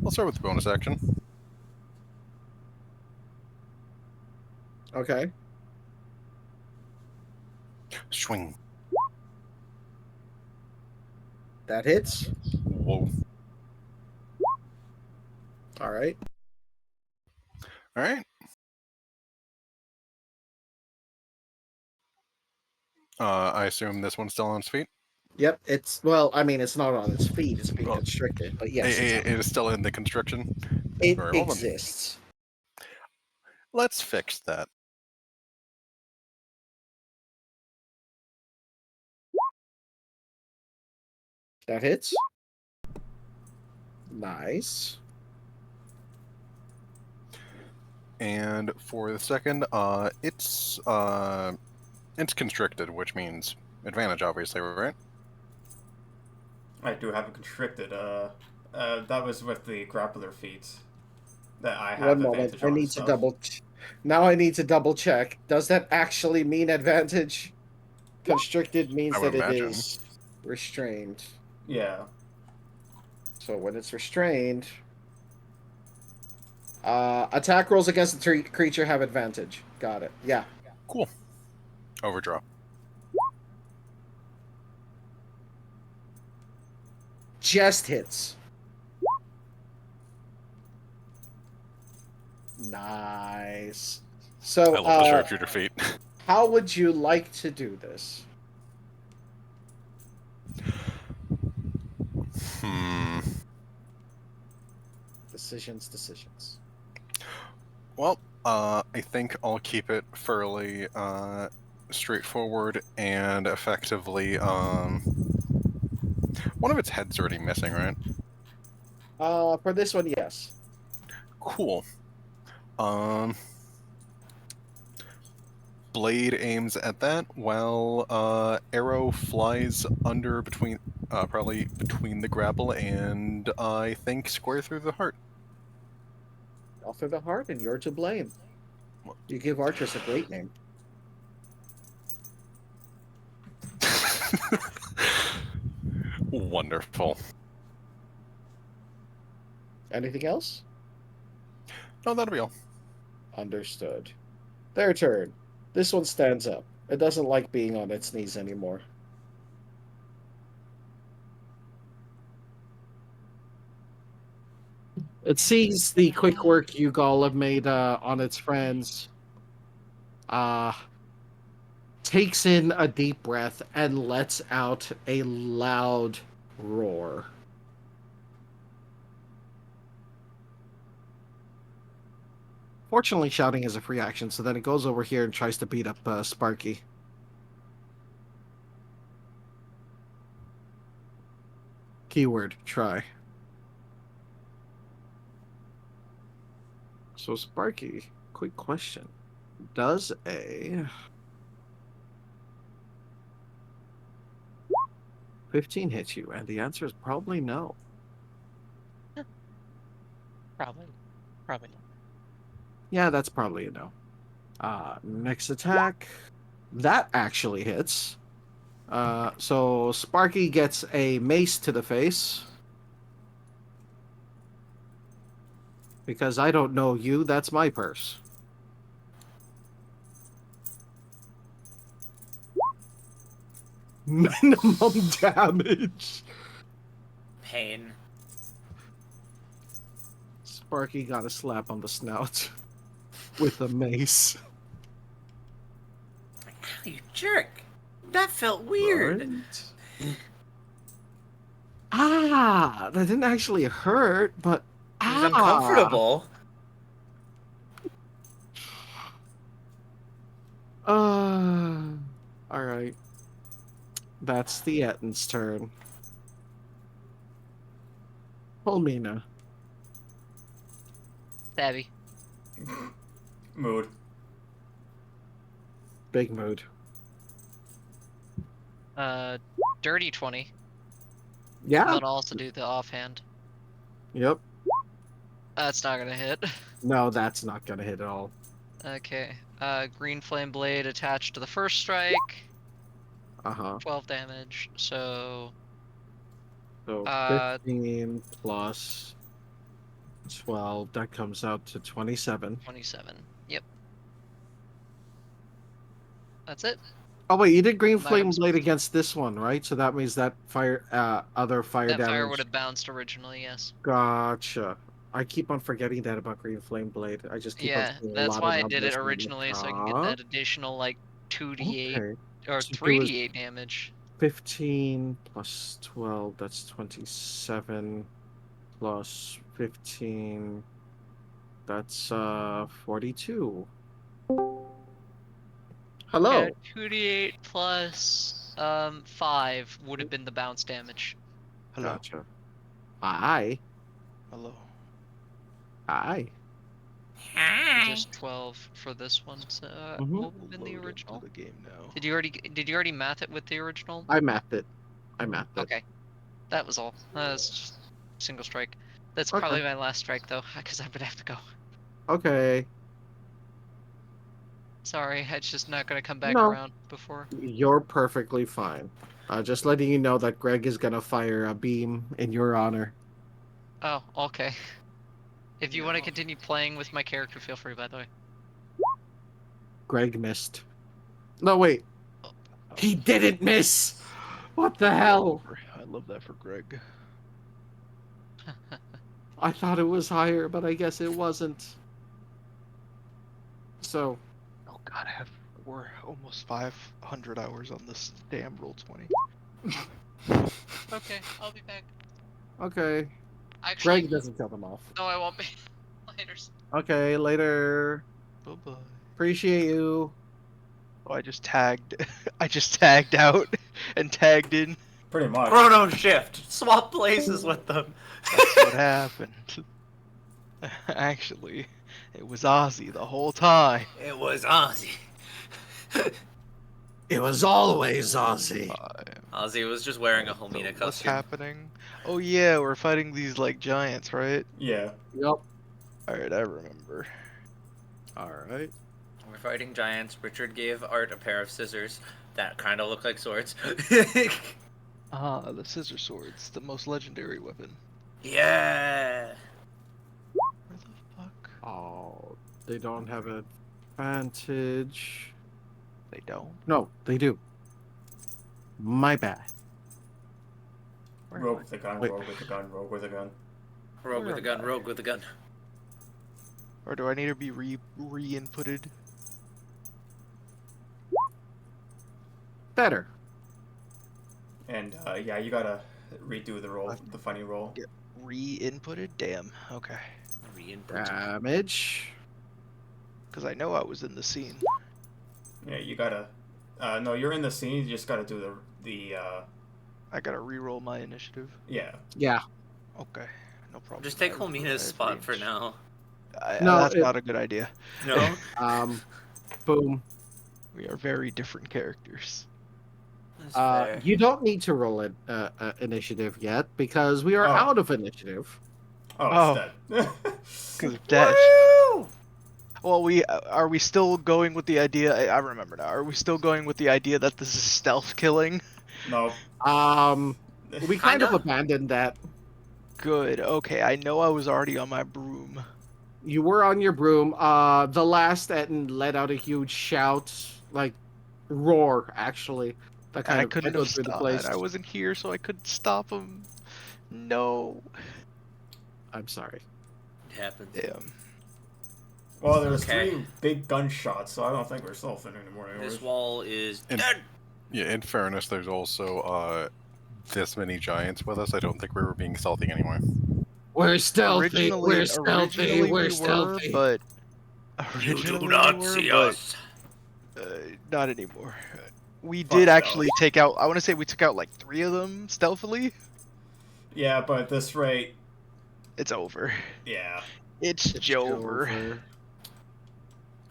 I'll start with the bonus action. Okay. Swing. That hits. Whoa. All right. All right. I assume this one's still on its feet. Yep. It's well. I mean, it's not on its feet. It's being Well, constricted. But yes, It is still in the constriction. it Very well then. exists. Let's fix that. That hits. Nice. And for the second, it's constricted, which means advantage, obviously, right? I do have it constricted. That was with the grappler feat that I have One moment. advantage I on need stuff. to double. Now I need to double check. Does that actually mean advantage? Constricted means I would that it imagine. is restrained. Yeah. So when it's restrained, attack rolls against the creature have advantage. Got it. Yeah. Cool. Overdraw. Just hits. Nice. So, I love the sharpshooter feat. how would you like to do this? Decisions. Well, I think I'll keep it fairly straightforward and effectively. One of its heads already missing, right? For this one, yes. Cool. Blade aims at that while arrow flies under between, probably between the grapple and I think square through the heart. All through the heart, and you're to blame. You give Archers a great name. Wonderful. Anything else? No, that'll be all. Understood. Their turn. This one stands up. It doesn't like being on its knees anymore. It sees the quick work you all have made on its friends. Takes in a deep breath and lets out a loud roar. Fortunately, shouting is a free action, so then it goes over here and tries to beat up Sparky. Keyword, try. So, Sparky, quick question. Does a 15 hit you? And the answer is probably no. Probably not. Yeah, that's probably a no. Next attack. That actually hits. So Sparky gets a mace to the face. Because I don't know you, that's my purse. Minimum damage. Pain. Sparky got a slap on the snout with a mace. You jerk. That felt weird. Right. Ah, that didn't actually hurt, but It was uncomfortable. All right. That's the Ettin's turn. Polmina. Stabby. Mood. Big mood. Dirty 20. Yeah. But also do the offhand. Yep. That's not gonna hit. No, that's not gonna hit at all. Okay. Green flame blade attached to the first strike. Uh-huh. 12 damage. So So 15 plus 12, that comes out to 27. 27. Yep. That's it. Oh wait, you did green Not flame gonna- blade against this one, right? So that means that other fire That damage. fire would have bounced originally, yes. Gotcha. I keep on forgetting that about green flame blade. I just keep Yeah, on seeing a that's lot why of I did numbers it and I'm like, originally, so I can get that additional, like, 2d8 okay. or So it was 3d8 damage. 15 plus 12, that's 27 plus 15, that's 42. Hello. Yeah, 2d8 plus 5 would have been the bounce damage. Hello. Gotcha. Aye. Hello. Aye. Just 12 for this one. So Mhm. what would have been the Load original? into the game now. Did you already math it with the original? I mathed it. Okay, that was all. That's just single strike. That's Okay. probably my last strike though, because I'm gonna have to go. Okay. Sorry, it's just not gonna come back No. around before. You're perfectly fine. Just letting you know that Greg is gonna fire a beam in your honor. Oh, okay. If you want to Yeah. continue playing with my character, feel free. By the way. Greg missed. No, wait. He didn't miss! What the hell? I love that for Greg. I thought it was higher, but I guess it wasn't. So, Oh god, we're almost 500 hours on this damn roll 20. Okay, I'll be back. okay. Actually, Greg doesn't kill them off. no, I won't be. Later. Okay, later. Bye bye. Appreciate you. Oh, I just tagged. I just tagged out and tagged in. Pretty much. Chrono shift. Swap places with them. That's what happened. Actually, it was Ozzy the whole time. It was Ozzy. It was always Ozzy. Ozzy was just wearing a So Homina what's costume. happening? Oh yeah, we're fighting these like giants, right? Yeah. Yep. Alright, I remember. Alright. We're fighting giants. Richard gave Art a pair of scissors that kind of look like swords. Ah, the scissor swords, the most legendary weapon. Yeah. Where the fuck? Oh, they don't have advantage. They don't. No, they do. My bad. Where am Rogue I? with a gun, Wait. rogue with a gun, rogue with a gun. Rogue with a gun. Rogue with a gun. Or do I need to be re-inputted? Better. And yeah, you gotta redo the roll, the funny roll. Yeah. Re-inputted? Damn. Okay. Re-input. Damage. Because I know I was in the scene. Yeah, you gotta. No, you're in the scene. You just gotta do the. I gotta re-roll my initiative. Yeah. Yeah. Okay. No problem. Just take I will do Homina's that spot for range. now. No, That's it- not a good idea. No. Boom. We are very different characters. That's fair. You don't need to roll an initiative yet because we are Oh. out of initiative. Oh, it's dead. Because of Dash. Well, are we still going with the idea? I remember now. Are we still going with the idea that this is stealth killing? No. We kind of Kinda. abandoned that. Good. Okay. I know I was already on my broom. You were on your broom. The last Etten let out a huge shout, like roar, actually. That And kind I of couldn't echoed have through the stopped. place. I wasn't here, so I couldn't stop him. No. I'm sorry. It happens. Damn. Well, there's Okay. 3 big gunshots, so I don't think we're stealthing anymore. This wall is And- dead. Yeah, in fairness, there's also this many giants with us. I don't think we were being stealthy anymore. We're stealthy. Originally, We're stealthy. originally We're we stealthy. were, but You originally do we not were, see but us. not anymore. We Fuck did no. actually take out. I want to say we took out like 3 of them stealthily. Yeah, but at this rate, It's over. yeah. It's Jover.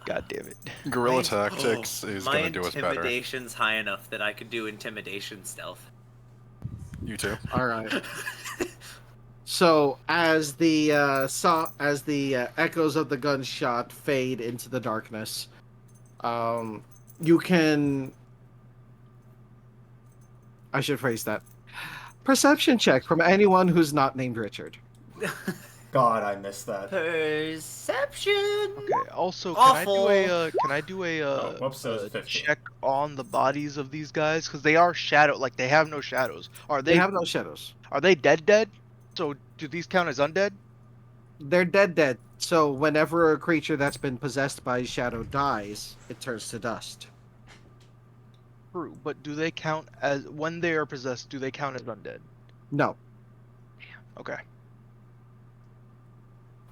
God damn it. Guerrilla My- tactics is My gonna do us better. intimidation's high enough that I could do intimidation stealth. You too. All right. So as the echoes of the gunshot fade into the darkness, you can. I should phrase that. Perception check from anyone who's not named Richard. God, I missed that. Perception. Okay. Also, Awful. can I do a Oh, whoops, that was a 15. check on the bodies of these guys because they are shadow, like they have no shadows. Are They they have no shadows. are they dead? So do these count as undead? They're dead. So whenever a creature that's been possessed by a shadow dies, it turns to dust. True, but do they count as when they are possessed? Do they count as undead? No. Okay.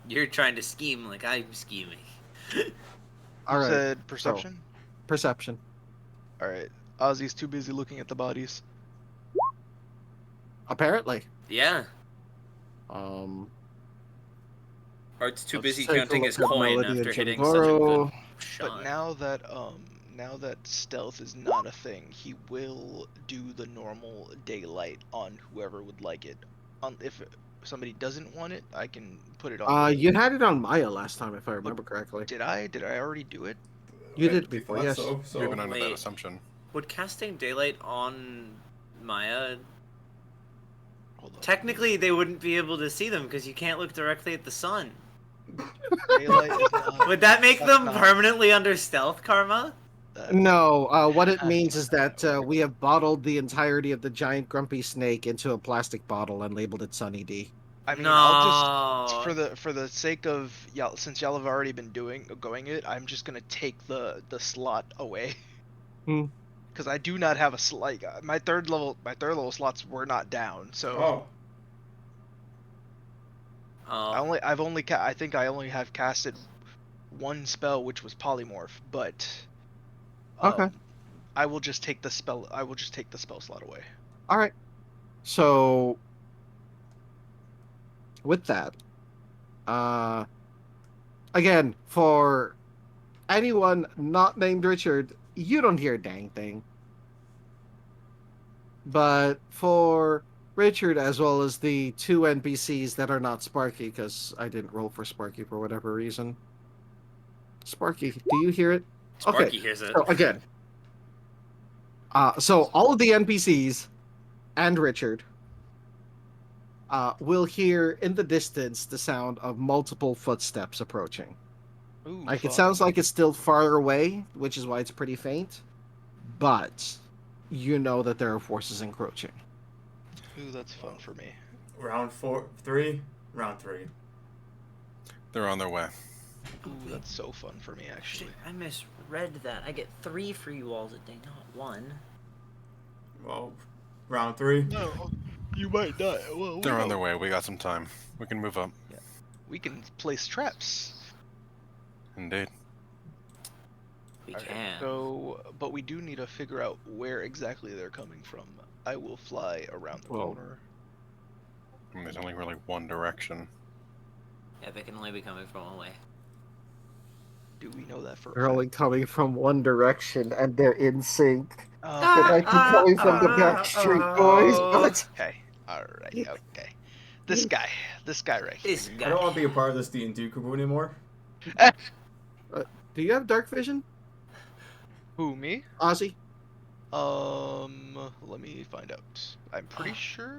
You're trying to scheme like I'm scheming. All You right. said perception. Perception. All right. Ozzy's too busy looking at the bodies. Apparently. Yeah. Art's too Let's busy take a counting look his at coin Melody after and hitting such a good Jindoro. shot. But now that stealth is not a thing, he will do the normal daylight on whoever would like it. If somebody doesn't want it, I can put it on. You had it on Maya last time, if I remember correctly. Did I? Did I already do it? You did I before, thought yes. So, We've been under that wait. assumption. Would casting daylight on Maya? Hold on. Technically, they wouldn't be able to see them because you can't look directly at the sun. Daylight is not. Would that make That's them not- permanently under stealth, Karma? No, what it means is that we have bottled the entirety of the giant grumpy snake into a plastic bottle and labeled it Sunny D. I mean, No. I'll just for the sake of y'all, since y'all have already been going it, I'm just gonna take the slot away. Hmm. Because I do not have a slot. My third level slots were not down, so Oh, I think I only have casted one spell, which was polymorph, but Okay. I will just take the spell. I will just take the spell slot away. All right. So, with that, again, for anyone not named Richard, you don't hear a dang thing. But for Richard, as well as the 2 NPCs that are not Sparky, because I didn't roll for Sparky for whatever reason. Sparky, do you hear it? Sparky Okay, hears it. so again, so all of the NPCs and Richard will hear in the distance the sound of multiple footsteps approaching. Ooh, Like it fun. sounds like it's still far away, which is why it's pretty faint. But you know that there are forces encroaching. Ooh, that's fun for me. round 3. They're on their way. Ooh, that's so fun for me, actually. Shit, I misread that. I get 3 free walls a day, not 1. Well, round 3. No, you might not. Well, They're on their way. We got some time. We can move up. We can place traps. Indeed. We Alright, can. So, but we do need to figure out where exactly they're coming from. I will fly around the Well- corner. I mean, there's only really one direction. Yeah, they can only be coming from away. Do we know that for? a They're fact? only coming from one direction, and they're in sync. They Oh, might be coming from the back street, boys. But okay. All right. Okay. This guy right here. This I guy. don't want to be a part of this D&D crew anymore. do you have dark vision, Who, me? Ozzy? Let me find out. I'm pretty sure.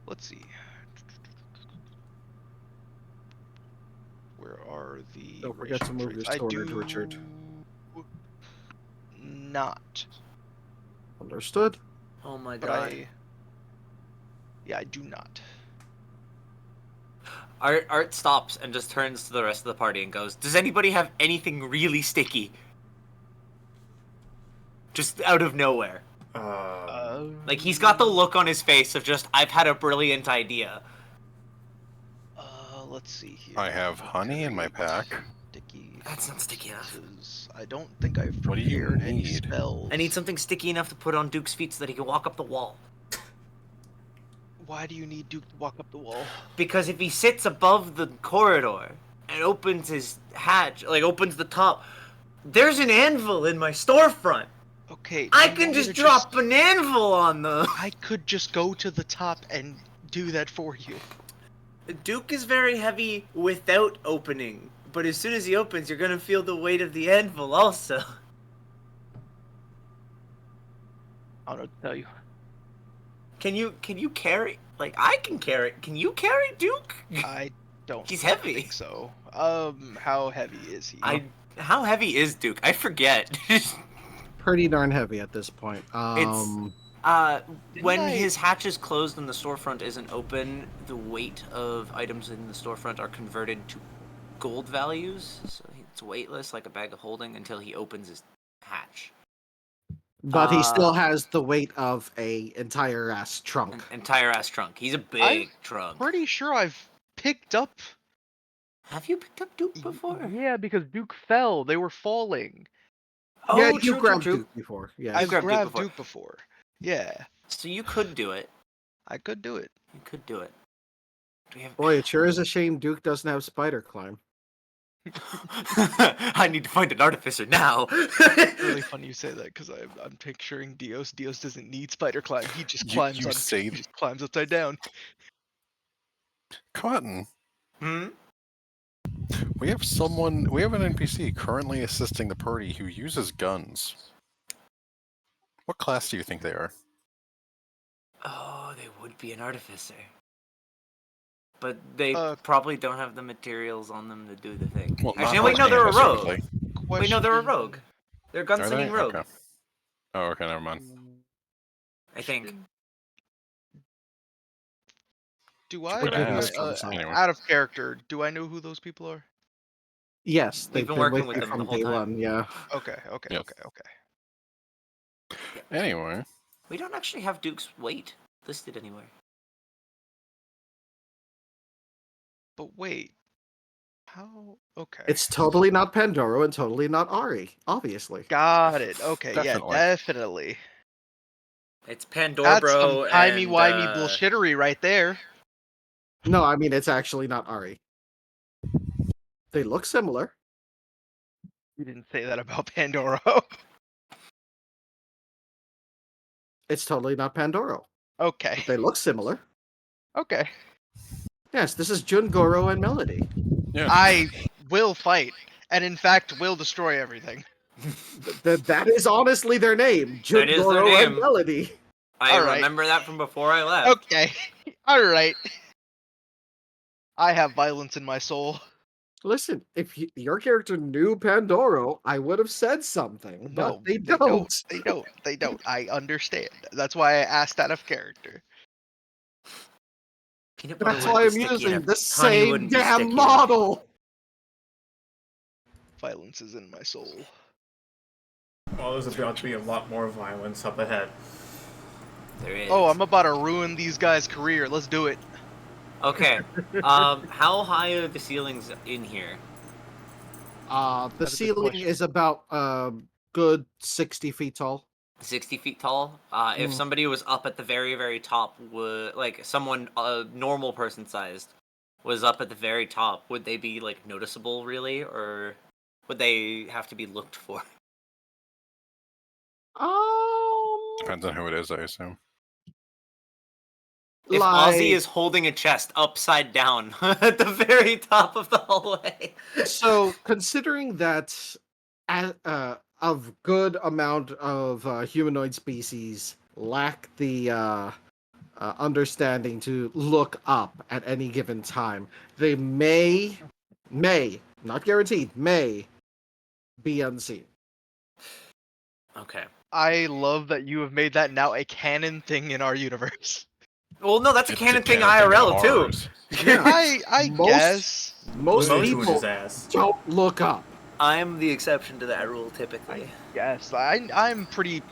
Let's see. Where are the? Don't forget to move your traits? sword, I do Richard. Not, Understood. Oh my but god. yeah, I do not. Art stops and just turns to the rest of the party and goes, "Does anybody have anything really sticky?" Just out of nowhere. Like, he's got the look on his face of just, I've had a brilliant idea. Let's see here. I have honey in my pack. Sticky. That's not sticky enough. I don't think I've What do you prepared any need? spells. I need something sticky enough to put on Duke's feet so that he can walk up the wall. Why do you need Duke to walk up the wall? Because if he sits above the corridor and opens his hatch, like opens the top, there's an anvil in my storefront. Okay. I then can why just don't drop an anvil on them. I could just go to the top and do that for you. Duke is very heavy without opening, but as soon as he opens, you're gonna feel the weight of the anvil also. I don't know what to tell you. Can you carry? Like, I can carry. Can you carry Duke? I don't He's heavy. think so. How heavy is he? How heavy is Duke? I forget. Pretty darn heavy at this point. When I- his hatch is closed and the storefront isn't open, the weight of items in the storefront are converted to gold values. So it's weightless, like a bag of holding, until he opens his hatch. But he still has the weight of a entire ass trunk. An entire ass trunk. He's a big trunk. Pretty sure I've picked up. Have you picked up Duke before? Yeah, because Duke fell. They were falling. Oh, yeah, true, you grabbed true. Duke before. Yeah. I've grabbed Duke grabbed before. Duke before. Yeah, So you could do it. I could do it. You could do it. Do we have... Boy, it sure is a shame Duke doesn't have spider climb. I need to find an artificer now. It's really funny you say that because I'm picturing Dios. Dios doesn't need spider climb. He just climbs you on. say- He just climbs upside down. Cotton. Hmm? We have an NPC currently assisting the party who uses guns. What class do you think they are? Oh, they would be an artificer. But they Uh, probably don't have the materials on them to do the thing. Well, Actually, not wait, no, they're a rogue. specifically. Wait, no, they're a Question- rogue. They're a Are they? gunslinging rogue, Okay. Oh, okay, never mind. I think. Do I? Good ask. Anyway. Out of character, do I know who those people are? Yes, We've they've been been working with with you them the from whole day time. one. Yeah. Okay. Yep. Okay. Anyway, We don't actually have Duke's weight listed anywhere. But wait. How? Okay. It's totally not Pandoro and totally not Ari, obviously. Got it. Okay. Definitely. Yeah, definitely. It's Pandora, That's some timey-wimey bullshittery right there. No, I mean, it's actually not Ari. They look similar. You didn't say that about Pandora. It's totally not Pandoro. Okay. They look similar. Okay. Yes, this is Jun, Goro, and Melody. yeah. I will fight, and in fact, will destroy everything. That is honestly their name. Jun, That is their Goro, and name. Melody. I Alright. remember that from before I left. Okay. Alright. I have violence in my soul. Listen, if your character knew Pandoro, I would have said something. No, But they don't. They don't. I understand. That's why I asked out of character. Peanut butter That's wouldn't why be I'm sticky using enough. the Honey same wouldn't be sticky damn enough. model. Violence is in my soul. Well, there's about to be a lot more violence up ahead. There is. Oh, I'm about to ruin these guys' career. Let's do it. Okay. How high are the ceilings in here? The That's a good ceiling question. is about good 60 feet tall. 60 feet tall. If Mm. somebody was up at the very, very top, would like someone a normal person sized was up at the very top, would they be like noticeable really, or would they have to be looked for? Depends on who it is, I assume. If Ozzy is holding a chest upside down at the very top of the hallway. So, considering that a good amount of humanoid species lack the understanding to look up at any given time, they may, not guaranteed, may be unseen. Okay. I love that you have made that now a canon thing in our universe. Well, no, that's a It's canon thing canon thing in IRL too. ours. Yeah. I Most- guess. Most Looney people Tunes' ass. don't look up. I'm the exception to that rule typically. Yes, I'm pretty.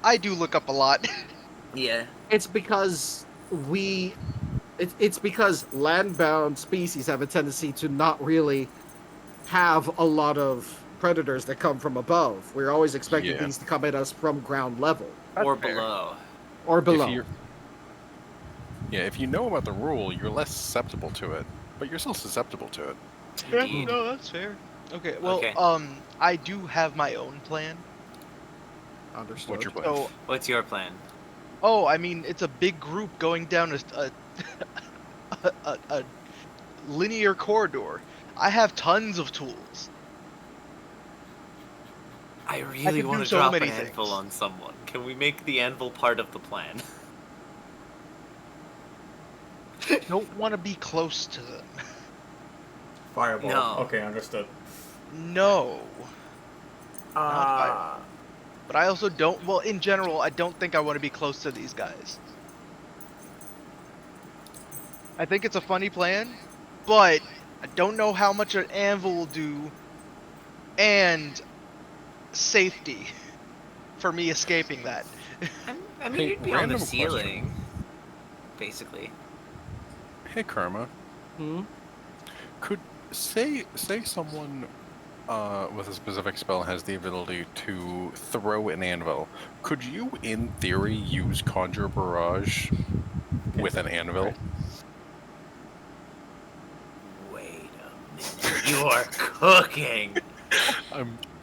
I do look up a lot. Yeah. It's because it's because land-bound species have a tendency to not really have a lot of predators that come from above. We're always expecting Yeah. these to come at us from ground level Or fair. below. or If below. you if you know about the rule, you're less susceptible to it, but you're still susceptible to it. Yeah, Indeed. no, that's fair. Okay, well, Okay. I do have my own plan. Understood. What's your plan? So, What's your plan? oh, I mean, it's a big group going down a linear corridor. I have tons of tools. I can really do want to so drop many an anvil things. on someone. Can we make the anvil part of the plan? Don't want to be close to them. Fireball. No. Okay, understood. No. Ah. But I also don't, well, in general, I don't think I want to be close to these guys. I think it's a funny plan, but I don't know how much an anvil will do, and safety for me escaping that. I mean, Hey, you'd be on the random question. ceiling, basically. Hey, Karma. Hmm? Could say someone with a specific spell has the ability to throw an anvil. Could you, in theory, use Conjure Barrage with an anvil? Wait a minute. You are cooking.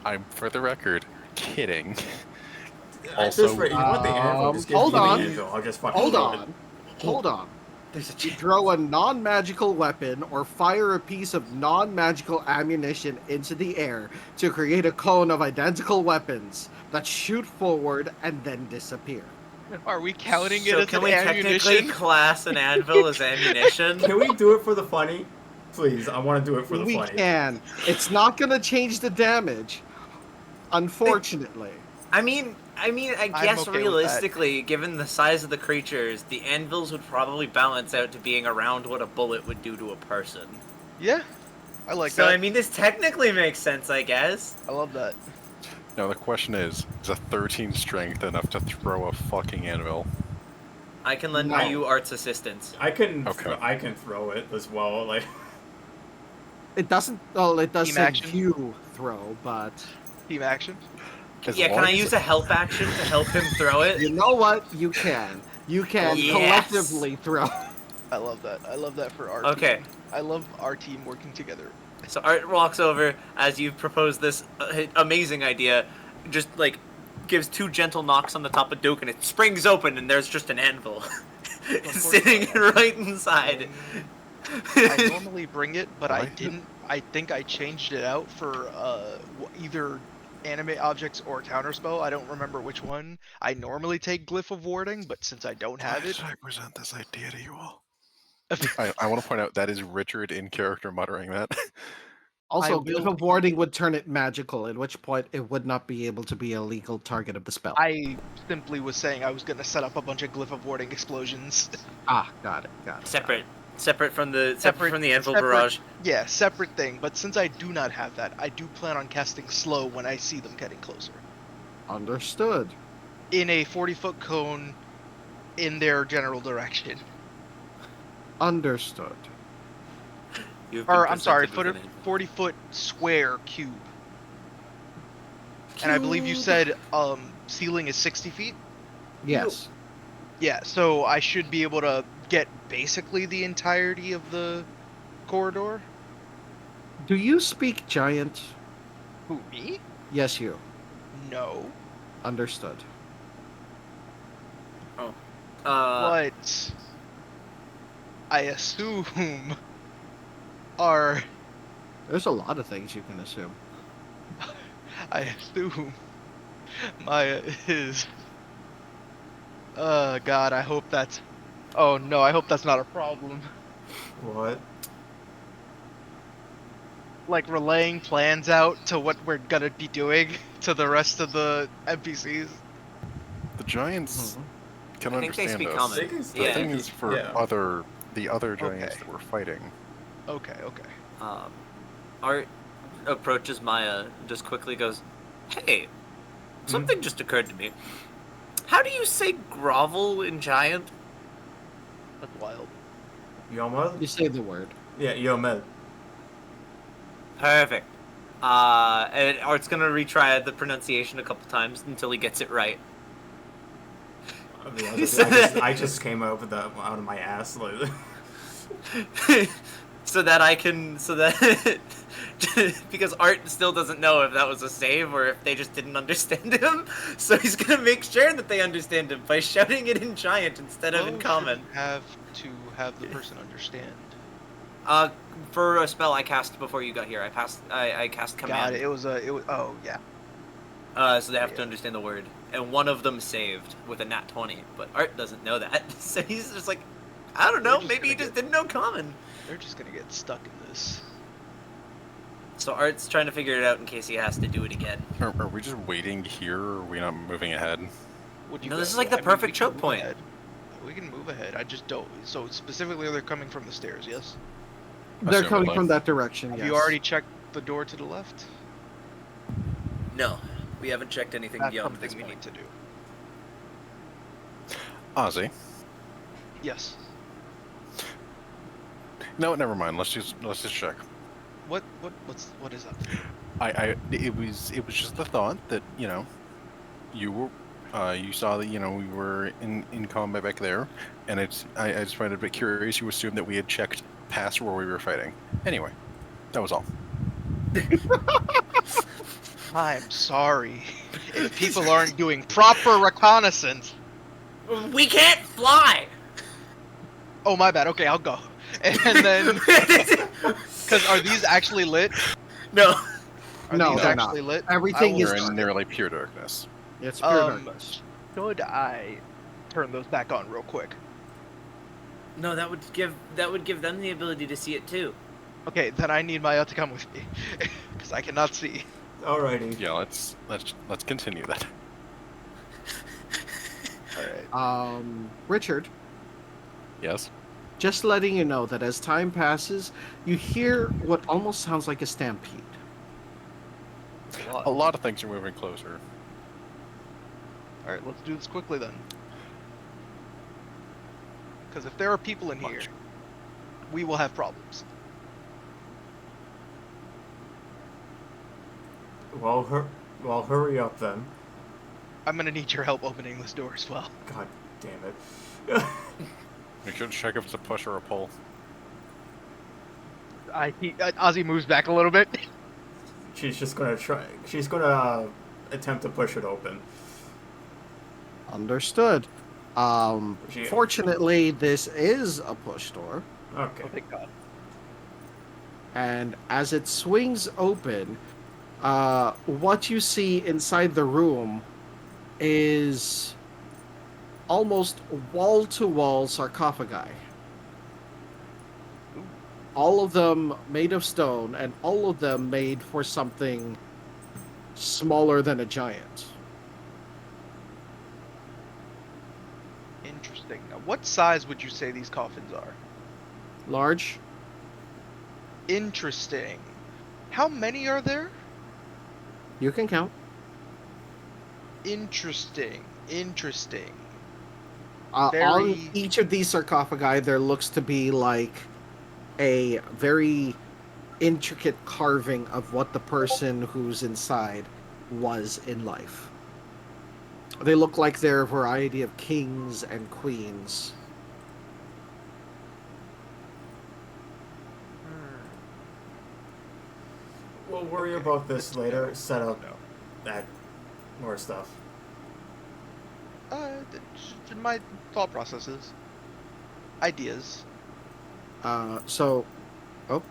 I'm for the record kidding. At this rate, you want the anvil? Just give hold me on. the anvil. I'll just fucking Hold throw on. it. Hold on. There's a You chance. throw a non-magical weapon or fire a piece of non-magical ammunition into the air to create a cone of identical weapons that shoot forward and then disappear. Are we counting So it as can an we ammunition? technically class an anvil as ammunition? Can we do it for the funny? Please, I want to do it for the We funny. can. It's not going to change the damage, unfortunately. I mean, I guess okay with that. realistically, given the size of the creatures, the anvils would probably balance out to being around what a bullet would do to a person. Yeah, I like So that. I mean, this technically makes sense, I guess. I love that. Now the question is a 13 strength enough to throw a fucking anvil? I can lend No. you arts assistance. I can Okay. I can throw it as well. Like It doesn't. Well, it does Team say action? you throw, but Team action. As Yeah, can long I as- use a help action to help him throw you it? know what? You can. You can Yes. collectively throw. I love that. I love that for our Okay. team. I love our team working together. So Art walks over as you propose this amazing idea, just like gives two gentle knocks on the top of Duke, and it springs open, and there's just an anvil sitting right inside. I normally bring it, but I Why? didn't. I think I changed it out for either animate objects or counterspell. I don't remember which one. I normally take Glyph of Warding, but since I don't have Why it, did I present this idea to you all? I want to point out that is Richard in character muttering that. Also, will Glyph of be- Warding would turn it magical, at which point it would not be able to be a legal target of the spell. I simply was saying I was gonna set up a bunch of Glyph of Warding explosions. Ah, got it. Separate from the anvil separate- barrage. Yeah, separate thing. But since I do not have that, I do plan on casting slow when I see them getting closer. Understood. In a 40-foot cone, in their general direction. Understood. You've been Or I'm sorry, presented with an 40-foot square cube. And I believe you said ceiling is 60 feet. Yes. Yeah, so I should be able to get basically the entirety of the corridor. Do you speak giant? Who, me? Yes, you. No. Understood. But I assume are There's a lot of things you can assume. I assume Maya is God, I hope that's oh no, I hope that's not a problem. what? Like relaying plans out to what we're gonna be doing to the rest of the NPCs. The giants can I think they understand speak us. common. They can The still- Yeah. thing is for Yeah. the other giants Okay. that we're fighting. Okay. Art approaches Maya, just quickly goes, "Hey, something just occurred to me. How do you say grovel in giant?" That's wild. Yomel? You say the word. Yeah, Yomel. Perfect. And Art's gonna retry the pronunciation a couple times until he gets it right. I just came up with that out of my ass. Like, so that because Art still doesn't know if that was a save or if they just didn't understand him. So he's gonna make sure that they understand him by shouting it in giant instead of in common. Shouldn't have to have the person understand. For a spell I cast before you got here, I cast command. God, it was. Oh yeah. So they have to understand the word. And one of them saved with a nat 20, but Art doesn't know that. So he's just like, I don't know, maybe he just didn't know common. They're just gonna get stuck in this. So Art's trying to figure it out in case he has to do it again. Are we just waiting here, or are we not moving ahead? What do you No, this guys- is like the I mean, perfect we can choke move point. ahead. We can move ahead. I just don't. So specifically, they're coming from the stairs. Yes. They're Assumedly. coming from that direction. Have Yes. you already checked the door to the left? No, we haven't checked anything That's beyond something this we point. need to do. Ozzy. Yes. No, never mind. Let's just check. What is up? It was just the thought that you were you saw that we were in combat back there, and I just find it a bit curious. You assumed that we had checked past where we were fighting. Anyway, that was all. I'm sorry. If people aren't doing proper reconnaissance. We can't fly! Oh my bad. Okay, I'll go. And then, because are these actually lit? No. Are No, these they're actually not. lit? Everything I is will We're in start. nearly pure darkness. It's pure darkness. Should I turn those back on real quick? No, that would give them the ability to see it too. Okay, then I need Maya to come with me, because I cannot see. alrighty. Yeah, let's continue that. All right. Richard, Yes. just letting you know that as time passes, you hear what almost sounds like a stampede. A lot of things are moving closer. All right, let's do this quickly then. Because if there are people in here, we will have problems. Well, hurry up then. I'm gonna need your help opening this door as well. God damn it. We should check if it's a push or a pull. Ozzy moves back a little bit. She's just gonna try. She's gonna attempt to push it open. Understood. She- Fortunately, this is a push door, Okay. Oh, thank God. and as it swings open, what you see inside the room is almost wall-to-wall sarcophagi. All of them made of stone, and all of them made for something smaller than a giant. Interesting. Now, what size would you say these coffins are? Large. Interesting. How many are there? You can count. Interesting. On Very- each of these sarcophagi, there looks to be like a very intricate carving of what the person who's inside was in life. They look like they're a variety of kings and queens. We'll worry about this later. Set up that more stuff. My thought processes. Ideas. So Who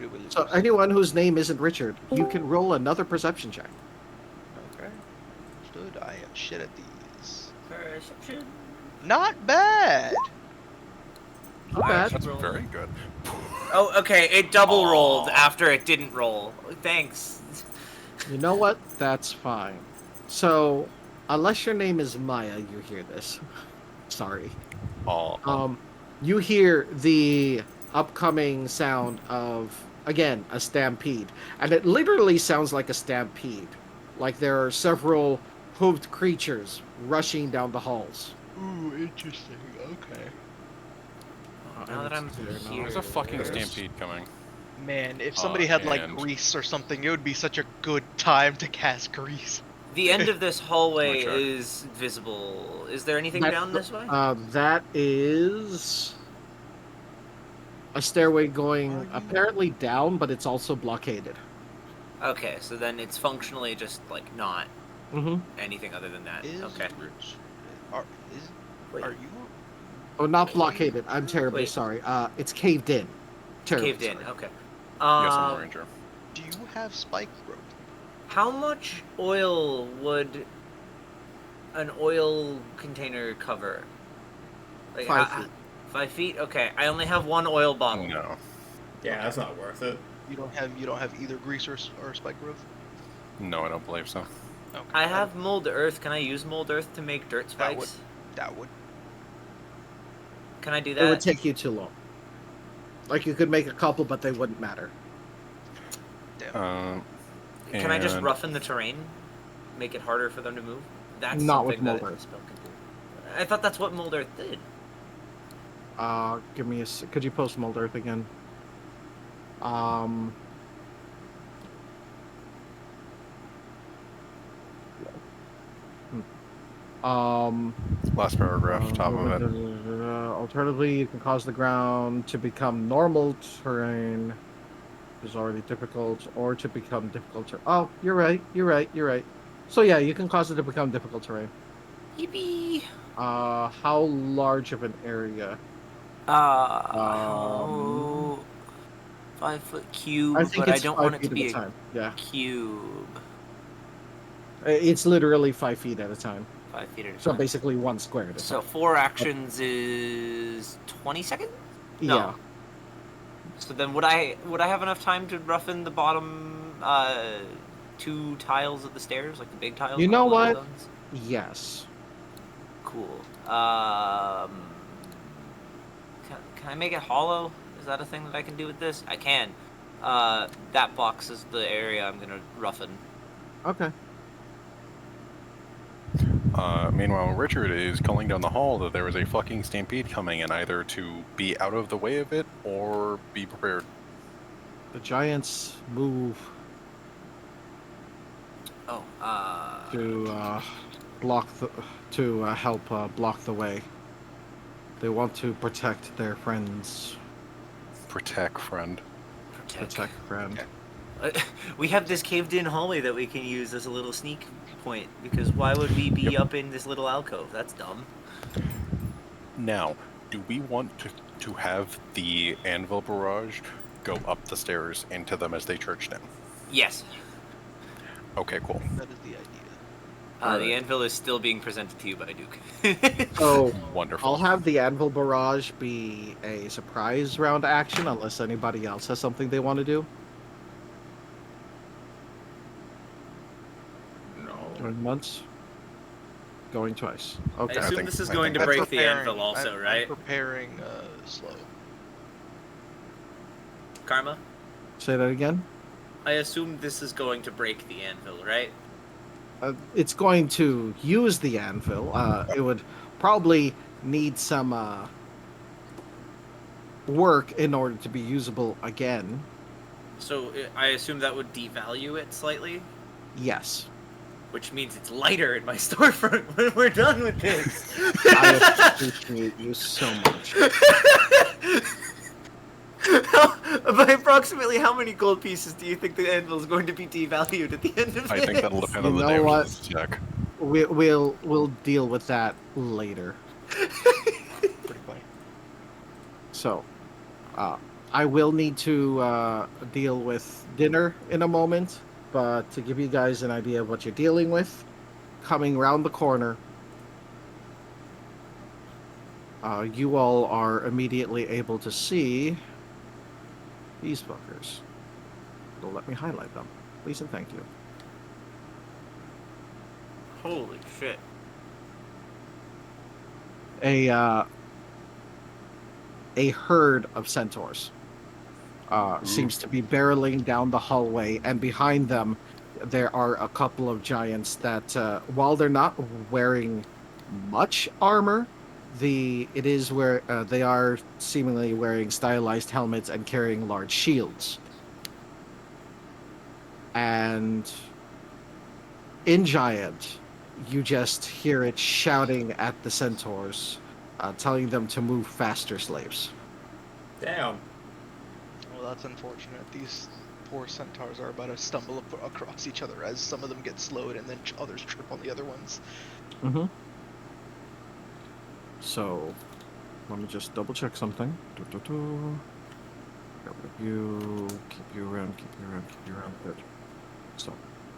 do we lose? So anyone whose name isn't Richard, you can roll another perception check. Okay. Understood. I am shit at these. Perception. Not bad. Not bad. That's very good. Oh, okay. It double rolled after it didn't roll. Thanks. You know what? That's fine. So unless your name is Maya, you hear this. Sorry. Oh, You hear the upcoming sound of, again, a stampede. And it literally sounds like a stampede. Like there are several hooved creatures rushing down the halls. Ooh, interesting. Okay. Now that I'm here, there's a fucking stampede coming. Man, if somebody had like And- grease or something, it would be such a good time to cast grease. the end of this hallway check. is visible. Is there anything That's down this way? That is a stairway going apparently down, but it's also blockaded. Okay, so then it's functionally just like not Mm-hmm. anything other than that. Is Okay. Are Wait. are you Oh, not blockaded. I'm terribly Wait. sorry. It's caved in. Terribly Caved in. sorry. Okay. Yes, I'm a ranger. do you have spike rope? How much oil would an oil container cover? Like 5 feet. 5 feet? Okay. I only have one oil bottle. No. Yeah, that's not worth it. You don't have either grease or spike rope? No, I don't believe so. Okay. I have mold earth. Can I use mold earth to make dirt That spikes? that would Can I do It would that? take you too long. Like you could make a couple, but they wouldn't matter. damn. Can I just and- roughen the terrain? Make it harder for them to move? That's Not with something that mold a earth. spell can do. I thought that's what mold earth did. Give me a. Could you post Mold Earth again? Last paragraph, top of it. Alternatively, you can cause the ground to become normal terrain, which is already difficult, or to become difficult terrain. Oh, you're right. You're right. You're right. So yeah, you can cause it to become difficult terrain. Yippee! How large of an area? 5 foot cube, I think but I it's don't 5 want it feet to at be a a time. Yeah, cube. it's literally 5 feet at a time. 5 feet at a So time. basically 1 square at a So time. 4 actions is 20 seconds? No. Yeah. So then would I have enough time to roughen the bottom 2 tiles of the stairs, like the big tiles? You not know the little what? ones? Yes. Cool. Can I make it hollow? Is that a thing that I can do with this? I can. That box is the area I'm gonna roughen. Okay. Meanwhile, Richard is calling down the hall that there is a fucking stampede coming, and either to be out of the way of it or be prepared. The giants move Oh, to block the help block the way. They want to protect their friends. Protect, friend. Protect friend. We have this caved-in hallway that we can use as a little sneak point, because why would we be up in this little alcove? That's dumb. Now, do we want to have the anvil barrage go up the stairs into them as they church down? Yes. Okay, cool. That is the idea. The anvil is still being presented to you by Duke. So Wonderful. I'll have the anvil barrage be a surprise round action unless anybody else has something they want to do. No. Going once. Going twice. I Okay. assume think- this is I going think to that's break the preparing- anvil also, I'm right? preparing slow. Karma? Say that again. I assume this is going to break the anvil, right? It's going to use the anvil. It would probably need some work in order to be usable again. So I assume that would devalue it slightly, Yes. which means it's lighter in my storefront when we're done with this. I appreciate you so much. By approximately how many gold pieces do you think the anvil is going to be devalued at the end of I this? think that'll depend You on the know damage what? of this check. We'll deal with that later. Pretty funny. So, I will need to deal with dinner in a moment, but to give you guys an idea of what you're dealing with, coming round the corner, you all are immediately able to see these fuckers. So let me highlight them, please and thank you. Holy shit. A herd of centaurs seems to be barreling down the hallway, and behind them there are a couple of giants that, while they're not wearing much armor, it is where they are seemingly wearing stylized helmets and carrying large shields. And in giant, you just hear it shouting at the centaurs, telling them to move faster, slaves. Damn. Well, that's unfortunate. These poor centaurs are about to stumble across each other as some of them get slowed and then others trip on the other ones. Mm-hmm. So, let me just double check something. Get rid of you, keep you around, keep you around, keep you around. Good. So,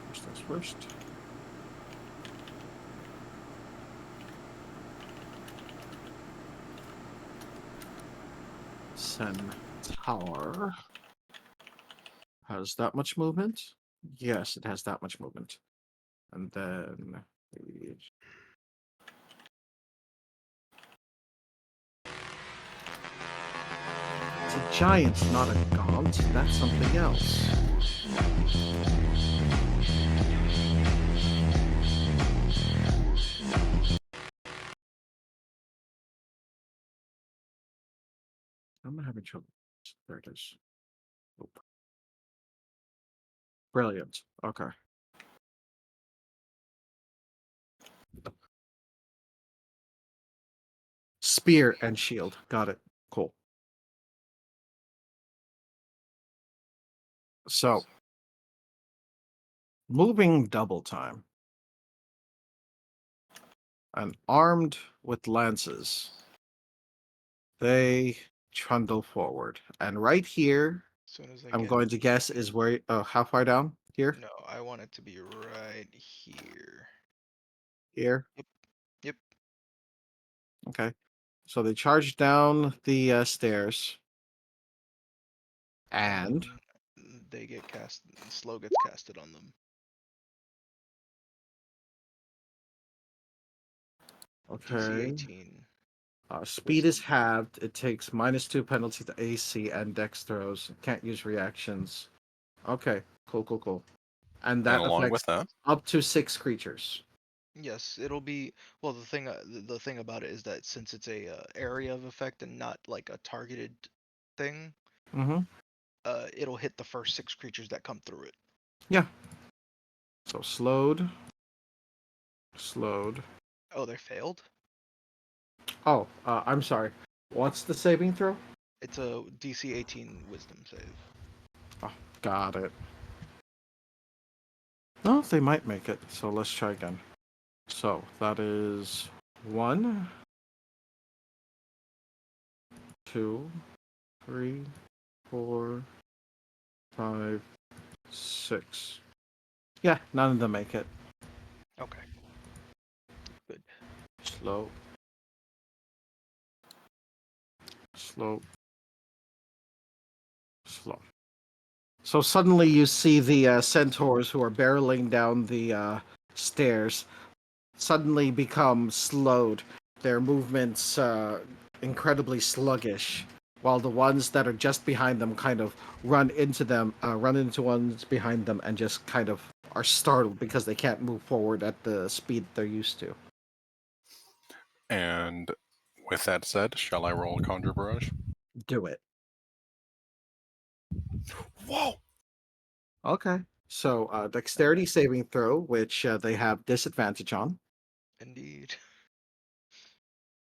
first things first. Centaur has that much movement. Yes, it has that much movement. And then it's a giant, not a gaunt. That's something else. I'm having trouble. There it is. Nope. Brilliant. Okay. Spear and shield. Got it. Cool. So, moving double time. And armed with lances, they trundle forward. And right here, As soon as I I'm get going to guess is where. How far down? Here? No, I want it to be right here. Here? Yep. Okay. So they charge down the stairs. And they get cast. Slow gets casted on them. DC okay. 18. Speed is Wisdom. halved. It takes -2 penalty to AC and dex throws. Can't use reactions. Okay. Cool. And And that along affects with that, up to 6 creatures. Yes, it'll be. Well, the thing about it is that since it's a area of effect and not like a targeted thing, Mm-hmm. it'll hit the first 6 creatures that come through it. Yeah. So slowed. Oh, they failed? Oh, I'm sorry. What's the saving throw? It's a DC 18 Wisdom save. Oh, got it. No, they might make it. So let's try again. So that is 1, 2, 3, 4, 5, 6. Yeah, none of them make it. Okay. Good. Slow. So suddenly you see the centaurs who are barreling down the stairs suddenly become slowed. Their movements incredibly sluggish, while the ones that are just behind them kind of run into ones behind them, and just kind of are startled because they can't move forward at the speed they're used to. and with that said, shall I roll Conjure Barrage? Do it. Whoa! Okay. So dexterity saving throw, which they have disadvantage on. Indeed.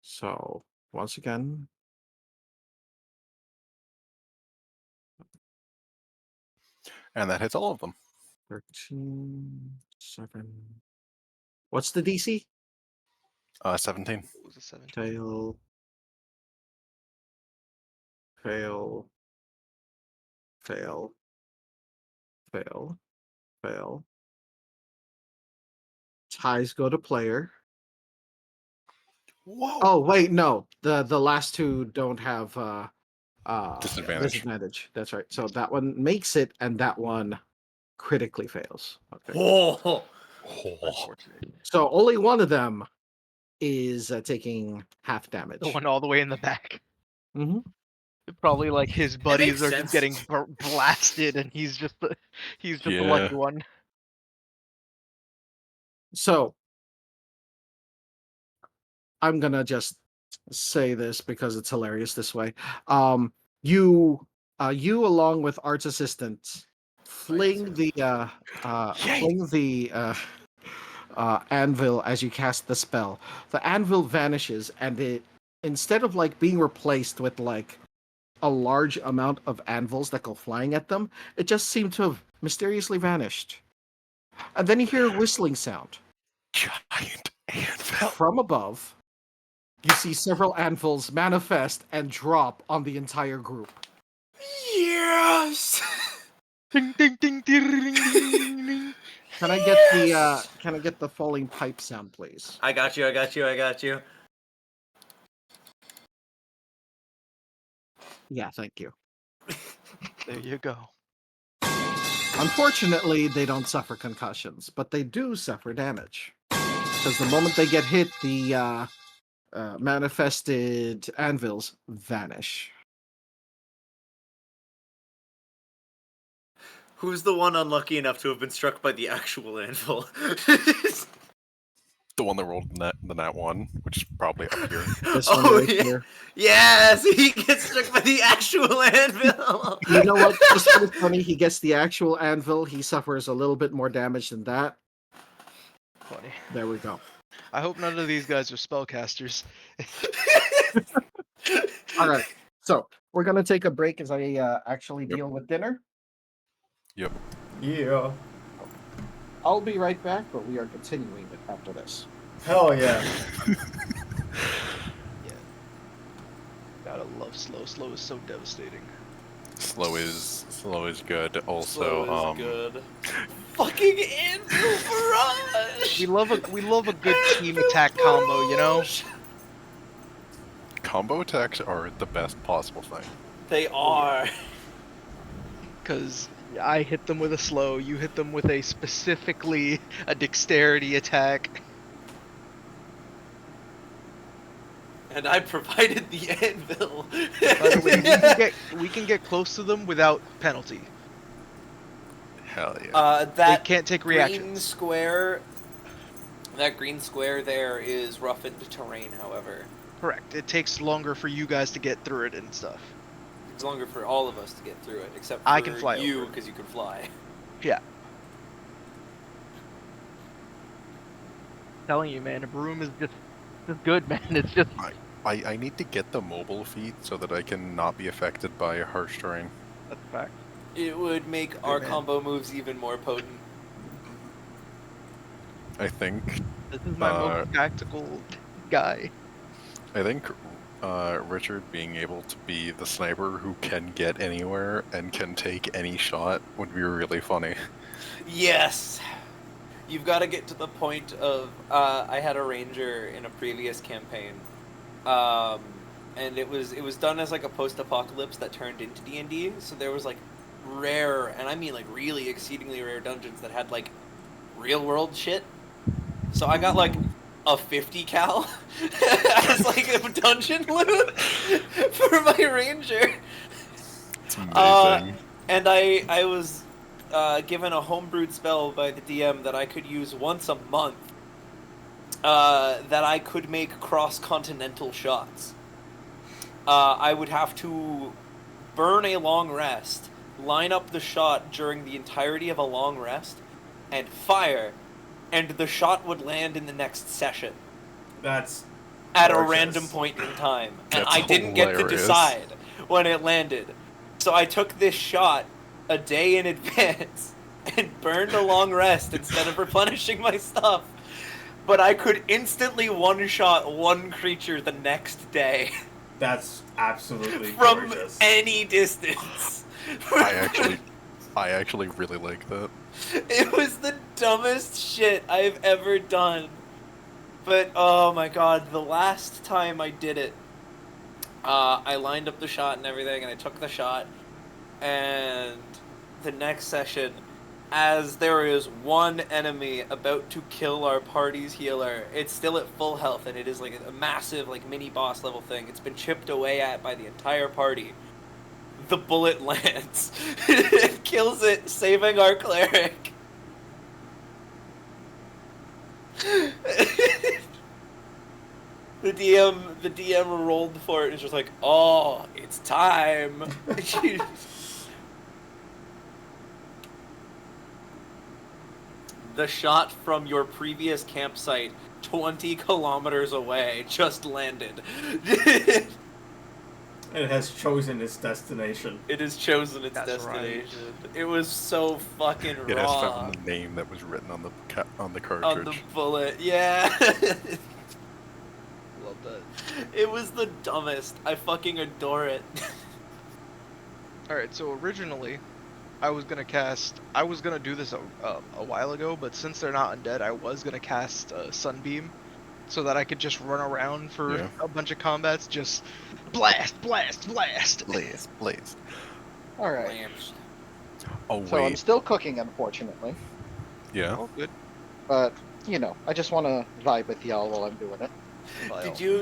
So once again, And that hits all of them. 13, 7. What's the DC? 17. It was a 17. Fail. Fail. Fail. Fail. Fail. Ties go to player. Whoa! Oh wait, no. The last two don't have Disadvantage. disadvantage. That's right. So that one makes it, and that one critically fails. Okay. Oh, Oh, Unfortunate. So only one of them is taking half damage. The one all the way in the back. Mm-hmm. Probably like his buddies makes are sense. just getting blasted, and he's just the Yeah. lucky one. So I'm gonna just say this because it's hilarious this way. You along with Art's assistant fling the anvil as you cast the spell. The anvil vanishes, and it, instead of like being replaced with like a large amount of anvils that go flying at them, it just seemed to have mysteriously vanished. And then you hear a whistling sound Giant anvil. from above. You see several anvils manifest and drop on the entire group. Yes! Ding ding ding ding ding ding ding. Can I get the falling pipe sound, please? I got you. Yeah, thank you. There you go. Unfortunately, they don't suffer concussions, but they do suffer damage. Because the moment they get hit, the manifested anvils vanish. Who's the one unlucky enough to have been struck by the actual anvil? The one that rolled the nat 1, which is probably up here. This one right yeah. here. Yes, he gets struck by the actual anvil. You know what? Just for the funny, he gets the actual anvil. He suffers a little bit more damage than that. Funny. There we go. I hope none of these guys are spellcasters. All right. So we're gonna take a break as I actually deal with dinner. Yep. Yeah. I'll be right back, but we are continuing it after this. Hell yeah. Gotta love slow. Slow is so devastating. Slow is good. Also, Slow is good. Fucking anvil barrage. We love a good team attack combo, you know? combo attacks are the best possible thing. They are. Because I hit them with a slow, you hit them with a specifically a dexterity attack. And I provided the anvil. By the way, we can get close to them without penalty. Hell yeah. They That can't take green reactions. square. That green square there is roughened terrain, however. Correct. It takes longer for you guys to get through it and stuff. It's longer for all of us to get through it, except for I can fly you, over. because you can fly. Yeah. Telling you, man, a broom is just good, man. It's just I need to get the mobile feat so that I can not be affected by harsh terrain. that's a fact. It would make our man. combo moves even more potent. I think This is my most tactical guy. Richard being able to be the sniper who can get anywhere and can take any shot would be really funny. Yes! You've got to get to the point of, I had a ranger in a previous campaign, and it was done as like a post-apocalypse that turned into D&D, so there was like rare, and I mean like really exceedingly rare dungeons that had like real-world shit. So I got like a 50 cal as like a dungeon loot for my ranger. It's amazing. And I was given a homebrewed spell by the DM that I could use once a month, that I could make cross-continental shots. I would have to burn a long rest, line up the shot during the entirety of a long rest, and fire, and the shot would land in the next session. That's At a gorgeous. random point in time. And That's I didn't get to hilarious. decide when it landed. So I took this shot a day in advance and burned a long rest instead of replenishing my stuff. But I could instantly one-shot one creature the next day That's absolutely from gorgeous. any distance. I actually really like that. It was the dumbest shit I've ever done. But, oh my god, the last time I did it, I lined up the shot and everything, and I took the shot, and the next session, as there is one enemy about to kill our party's healer. It's still at full health, and it is like a massive, like, mini boss level thing. It's been chipped away at by the entire party. The bullet lands. It kills it, saving our cleric. The DM rolled for it and was just like, oh, it's time. The shot from your previous campsite 20 kilometers away just landed. It has chosen its destination. It has chosen its That's destination. It was so fucking It has raw. found the name that was written on the cartridge. On the bullet, yeah. Love that. It was the dumbest. I fucking adore it. Alright, so originally, I was gonna do this a while ago, but since they're not undead, I was gonna cast Sunbeam, so that I could just run around for a bunch of combats, just blast, blast, blast. Blaze. All right. Blanched. Oh, So I'm wait. still cooking, unfortunately. Yeah. Oh, good. But, you know, I just want to vibe with y'all while I'm doing it.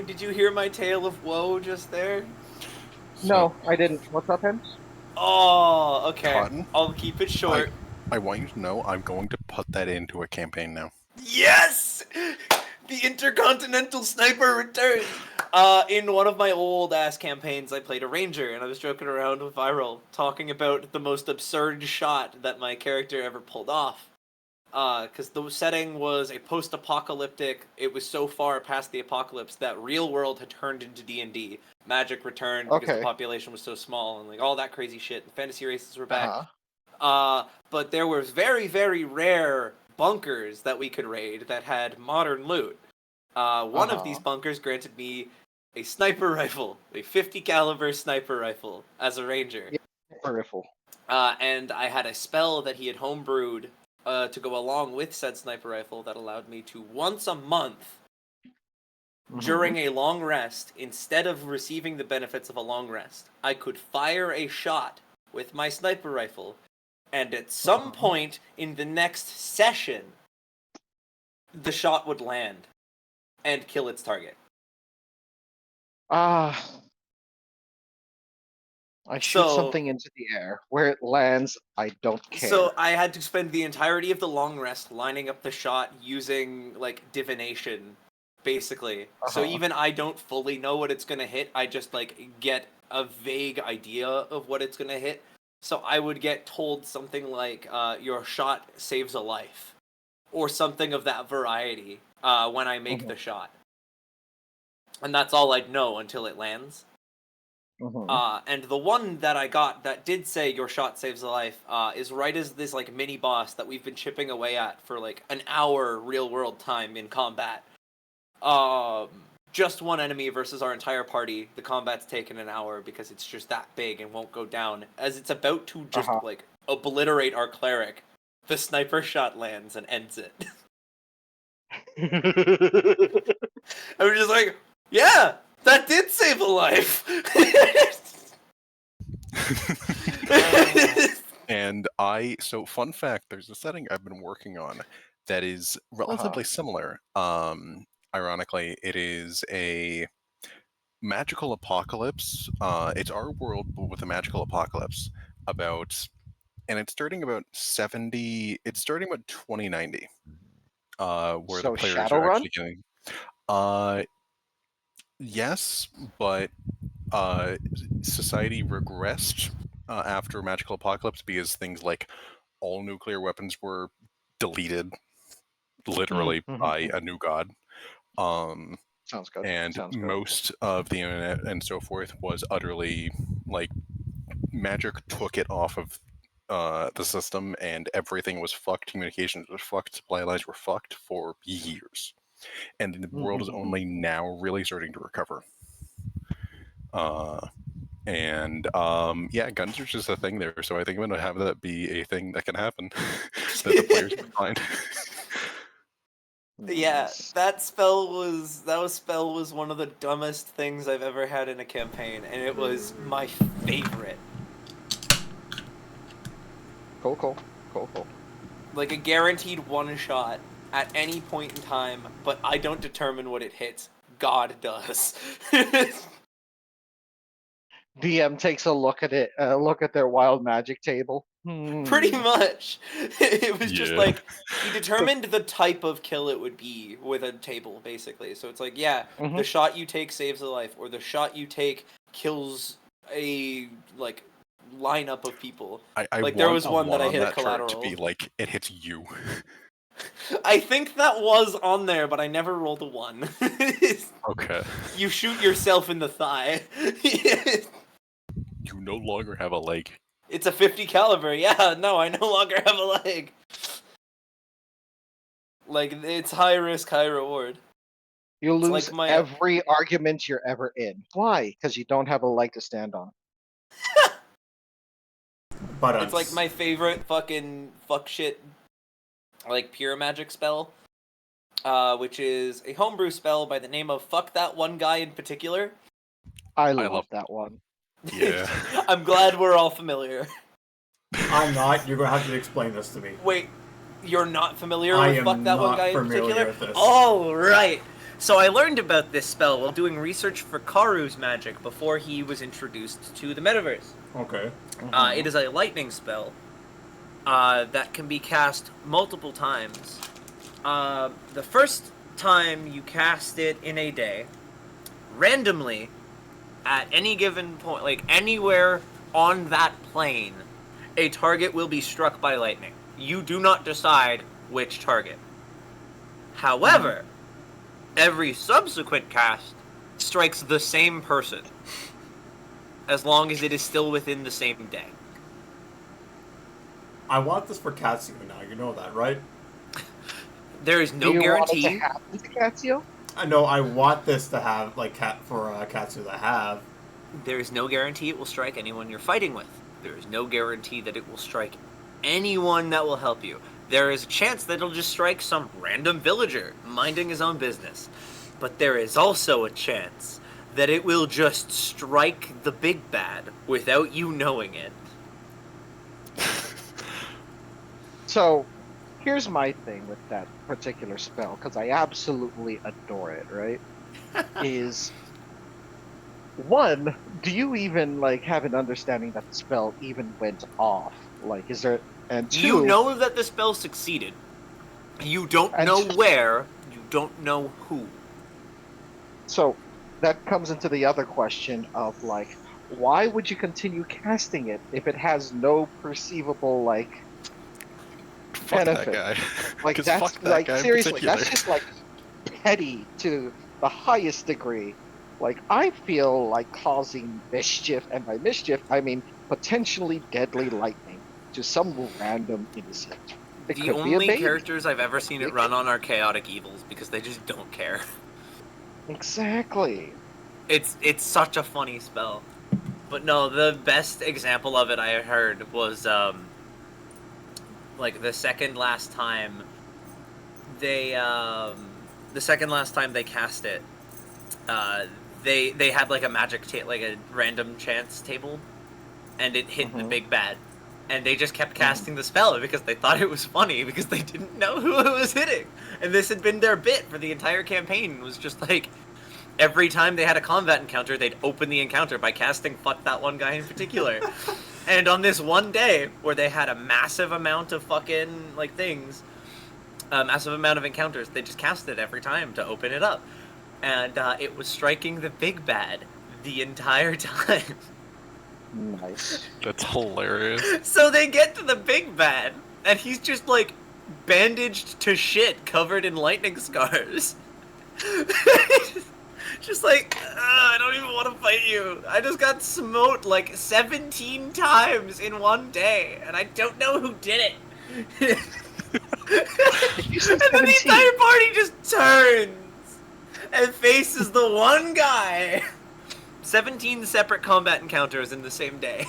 Did you hear my tale of woe just there? No, I didn't. What's up, Hens? Oh, okay. Cotton? I'll keep it short. I want you to know I'm going to put that into a campaign now. Yes! The Intercontinental Sniper returns! In one of my old-ass campaigns, I played a ranger, and I was joking around with Viral, talking about the most absurd shot that my character ever pulled off. Because the setting was a post-apocalyptic, it was so far past the apocalypse that real world had turned into D&D. Magic returned because the Okay. population was so small, and like all that crazy shit. The fantasy races were back. Uh-huh. But there was very, very rare bunkers that we could raid that had modern loot. One of these bunkers granted me a sniper rifle, a 50 caliber sniper rifle as a ranger. Yeah, peripheral. And I had a spell that he had homebrewed to go along with said sniper rifle that allowed me to once a month during a long rest, instead of receiving the benefits of a long rest, I could fire a shot with my sniper rifle, and at some point in the next session, the shot would land and kill its target. I shoot So- something into the air. Where it lands, I don't care. So I had to spend the entirety of the long rest lining up the shot using, like, divination, basically. So Uh-huh. even I don't fully know what it's gonna hit, I just, like, get a vague idea of what it's gonna hit. So I would get told something like, your shot saves a life. Or something of that variety, when I make the shot. And that's all I'd know until it lands. And the one that I got that did say your shot saves a life is right as this like mini boss that we've been chipping away at for like an hour real world time in combat. Just one enemy versus our entire party. The combat's taken an hour because it's just that big and won't go down. As it's about to just like obliterate our cleric, the sniper shot lands and ends it. I was just like, yeah, that did save a life. And so fun fact, there's a setting I've been working on that is relatively similar. Ironically, it is a magical apocalypse. It's our world, but with a magical apocalypse and it's starting about 2090, where So the players Shadowrun? are actually getting. Yes, but society regressed after magical apocalypse because things like all nuclear weapons were deleted literally by a new god. Sounds good. And Sounds good. most of the internet and so forth was utterly like magic took it off of the system, and everything was fucked. Communications was fucked. Supply lines were fucked for years, and the world is only now really starting to recover. Yeah, guns are just a thing there, so I think I'm gonna have that be a thing that can happen that the players can find. Yeah, that spell was one of the dumbest things I've ever had in a campaign, and it was my favorite. Cool. Like a guaranteed one shot at any point in time, but I don't determine what it hits. God does. DM takes a look at it, look at their wild magic table. Pretty much. It was just Yeah. like he determined the type of kill it would be with a table, basically. So it's like, yeah, the shot you take saves a life, or the shot you take kills a like lineup of people. I like want there was a one that I on hit a that chart collateral. to be like it hits you. I think that was on there, but I never rolled a 1. Okay. You shoot yourself in the thigh. You no longer have a leg. It's a 50 caliber. Yeah, no, I no longer have a leg. Like, it's high risk, high reward. You It's lose like my- every argument you're ever in. Why? Because you don't have a leg to stand on. But It's like my favorite fucking fuck shit, like, pure magic spell, which is a homebrew spell by the name of Fuck That One Guy in particular. I love that one. Yeah. I'm glad we're all familiar. I'm not. You're gonna have to explain this to me. Wait, you're not familiar I with am Fuck That One not Guy in familiar particular? with this. Oh, right. So I learned about this spell while doing research for Karu's magic before he was introduced to the metaverse. Okay. It is a lightning spell that can be cast multiple times. The first time you cast it in a day, randomly, at any given point, like anywhere on that plane, a target will be struck by lightning. You do not decide which target. However, every subsequent cast strikes the same person, as long as it is still within the same day. I want this for Katsu now. You know that, right? There is no Do you guarantee. want it to happen to Katsio? I know. I want this to have like Katsu to have. There is no guarantee it will strike anyone you're fighting with. There is no guarantee that it will strike anyone that will help you. There is a chance that it'll just strike some random villager minding his own business. But there is also a chance that it will just strike the big bad without you knowing it. So, here's my thing with that particular spell, because I absolutely adore it, right? Is one, do you even like have an understanding that the spell even went off? Like, is there? And two, You know that the spell succeeded. You don't And know two- where. You don't know who. So that comes into the other question of like, why would you continue casting it if it has no perceivable like Fuck benefit? that guy. Like 'Cause that's fuck that like guy in seriously, particular. that's just like petty to the highest degree. Like I feel like causing mischief, and by mischief I mean potentially deadly lightning to some random innocent. It The could be a only baby. characters I've ever seen it run on are chaotic evils because they just don't care. Exactly. It's such a funny spell. But no, the best example of it I heard was like the second last time they cast it, they had like a magic like a random chance table, and it hit the big bad, and they just kept casting the spell because they thought it was funny because they didn't know who it was hitting, and this had been their bit for the entire campaign. It was just like every time they had a combat encounter, they'd open the encounter by casting Fuck That One Guy in particular. And on this one day where they had a massive amount of fucking like things, a massive amount of encounters, they just cast it every time to open it up, and it was striking the big bad the entire time. Nice. That's hilarious. So they get to the big bad, and he's just like bandaged to shit, covered in lightning scars. Just like, I don't even want to fight you. I just got smote like 17 times in one day, and I don't know who did it. You said And then the 17. entire party just turns and faces the one guy. 17 separate combat encounters in the same day.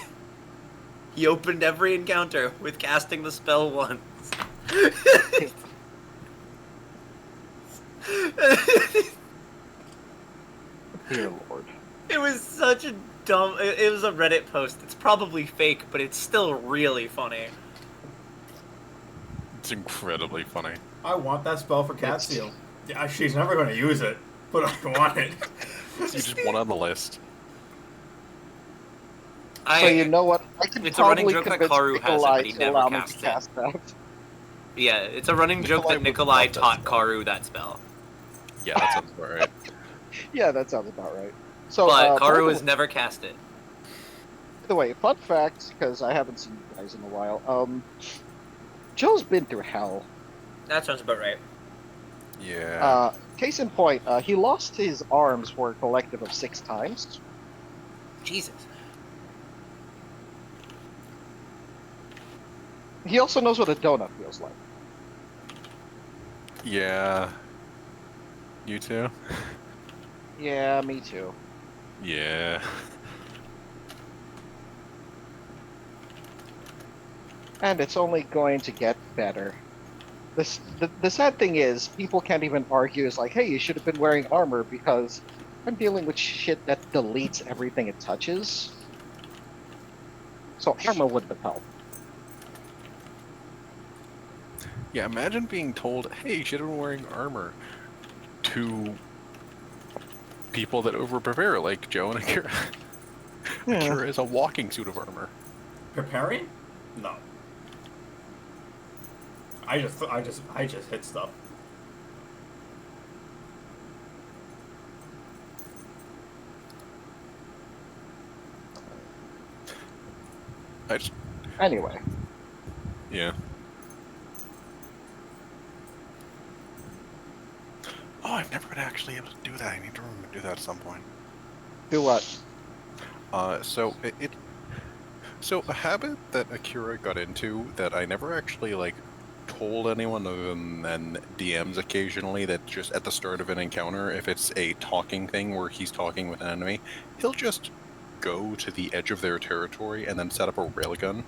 He opened every encounter with casting the spell once. Dear Lord. It was such a dumb... It was a Reddit post. It's probably fake, but it's still really funny. It's incredibly funny. I want that spell for Cat It's- Seal. Yeah, she's never going to use it, but I want it. So you just one on the list. So you know what? I could It's a running probably joke that convince Karu has it, Nikolai but he to never allow me to casts it. cast that. Yeah, it's a running joke Nikolai that would Nikolai love that taught spell. Karu that spell. Yeah, that sounds about right. Yeah, that sounds about right. So, But by Karu the- has never cast it. By the way, fun fact, because I haven't seen you guys in a while. Joe's been through hell. That sounds about right. Yeah. Case in point, he lost his arms for a collective of 6 times. Jesus. He also knows what a donut feels like. Yeah. You too? Yeah, me too. Yeah. And it's only going to get better. The sad thing is, people can't even argue. It's like, hey, you should have been wearing armor because I'm dealing with shit that deletes everything it touches. So armor would have helped. Yeah, imagine being told, hey, you should have been wearing armor to people that over-prepare, like Joe and Akira. Akira is a walking suit of armor. Preparing? No. I just hit stuff. I just, Anyway, yeah. Oh, I've never been actually able to do that. I need to remember to do that at some point. do what? So so a habit that Akira got into that I never actually like told anyone other than DMs occasionally, that just at the start of an encounter, if it's a talking thing where he's talking with an enemy, he'll just go to the edge of their territory and then set up a railgun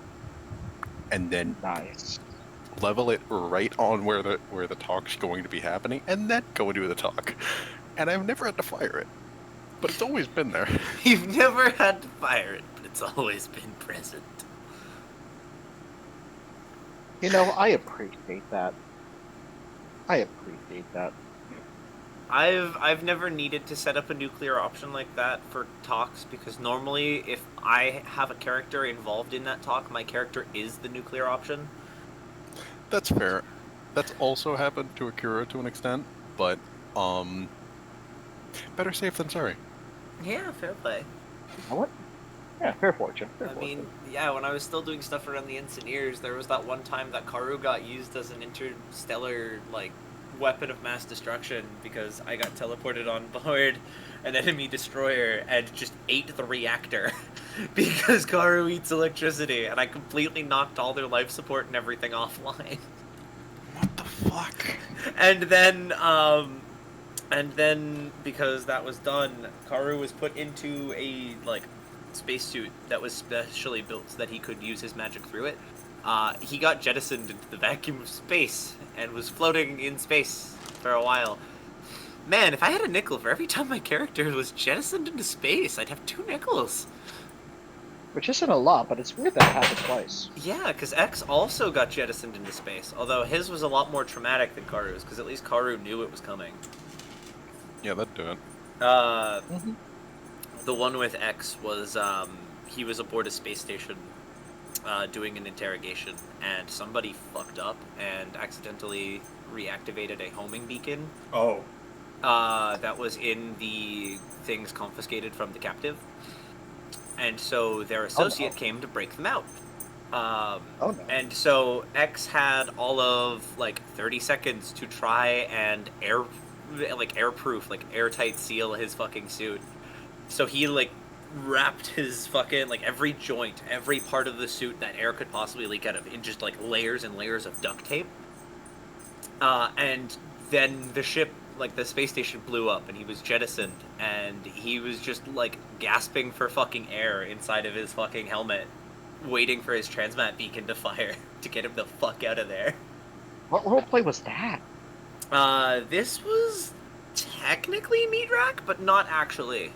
and then Nice. level it right on where the talk's going to be happening and then go and do the talk. And I've never had to fire it. But it's always been there. You've never had to fire it, but it's always been present. You know, I appreciate that. I appreciate that. I've never needed to set up a nuclear option like that for talks, because normally if I have a character involved in that talk, my character is the nuclear option. That's fair. That's also happened to Akira to an extent, but better safe than sorry. Yeah, fair play. You know what? Yeah, fair fortune. Fair I fortune. mean, yeah, when I was still doing stuff around the Engineers, there was that one time that Karu got used as an interstellar, like, weapon of mass destruction because I got teleported on board an enemy destroyer and just ate the reactor because Karu eats electricity, and I completely knocked all their life support and everything offline. What the fuck? And then because that was done, Karu was put into a like spacesuit that was specially built so that he could use his magic through it. He got jettisoned into the vacuum of space and was floating in space for a while. Man, if I had a nickel for every time my character was jettisoned into space, I'd have 2 nickels. Which isn't a lot, but it's weird that it happened twice. Yeah, because X also got jettisoned into space, although his was a lot more traumatic than Karu's, because at least Karu knew it was coming. Yeah, that'd do it. The one with X was, he was aboard a space station doing an interrogation, and somebody fucked up and accidentally reactivated a homing beacon. Oh. That was in the things confiscated from the captive. And so their associate came to break them out. No. And so X had all of, like, 30 seconds to try and airproof, like, airtight seal his fucking suit. So he, like, wrapped his fucking, like, every joint, every part of the suit that air could possibly leak out of in just, like, layers and layers of duct tape. And then the ship, like, the space station blew up, and he was jettisoned, and he was just, like, gasping for fucking air inside of his fucking helmet, waiting for his transmat beacon to fire to get him the fuck out of there. What roleplay was that? This was technically Meat Rack, but not actually.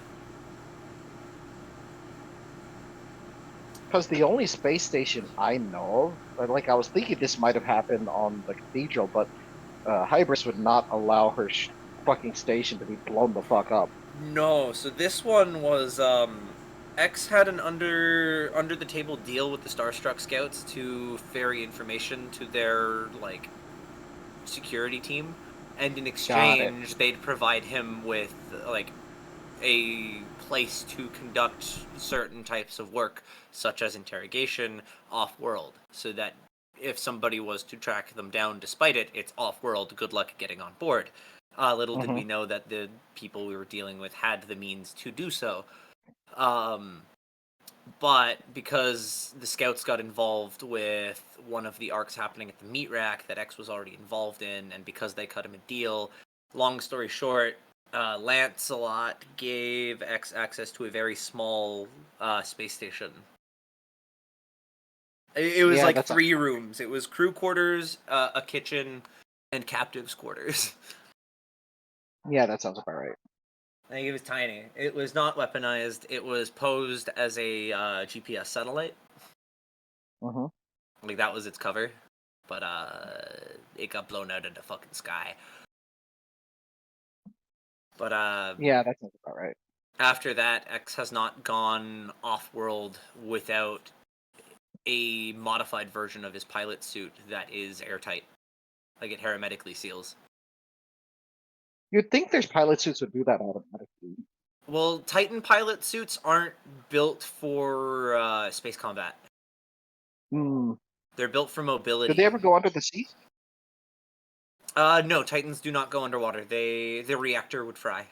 Because the only space station I know of, like I was thinking this might have happened on the Cathedral, but Hybris would not allow her fucking station to be blown the fuck up. No, so this one was X had an under the table deal with the Starstruck Scouts to ferry information to their like security team, and in exchange they'd provide him with like a place to conduct certain types of work, such as interrogation off-world, so that if somebody was to track them down despite it, it's off-world, good luck getting on board. Little did we know that the people we were dealing with had the means to do so. But because the scouts got involved with one of the arcs happening at the meat rack that X was already involved in, and because they cut him a deal, long story short, Lancelot gave X access to a very small space station. It was like 3 rooms. It was crew quarters, a kitchen, and captives' quarters. Yeah, that sounds about right. Like, it was tiny. It was not weaponized. It was posed as a GPS satellite. Like, that was its cover. But it got blown out of the fucking sky. But yeah, that sounds about right. After that, X has not gone off-world without a modified version of his pilot suit that is airtight. Like, it hermetically seals. You'd think there's pilot suits would do that automatically. Well, Titan pilot suits aren't built for space combat. They're built for mobility. Did they ever go under the sea? No, Titans do not go underwater. The reactor would fry.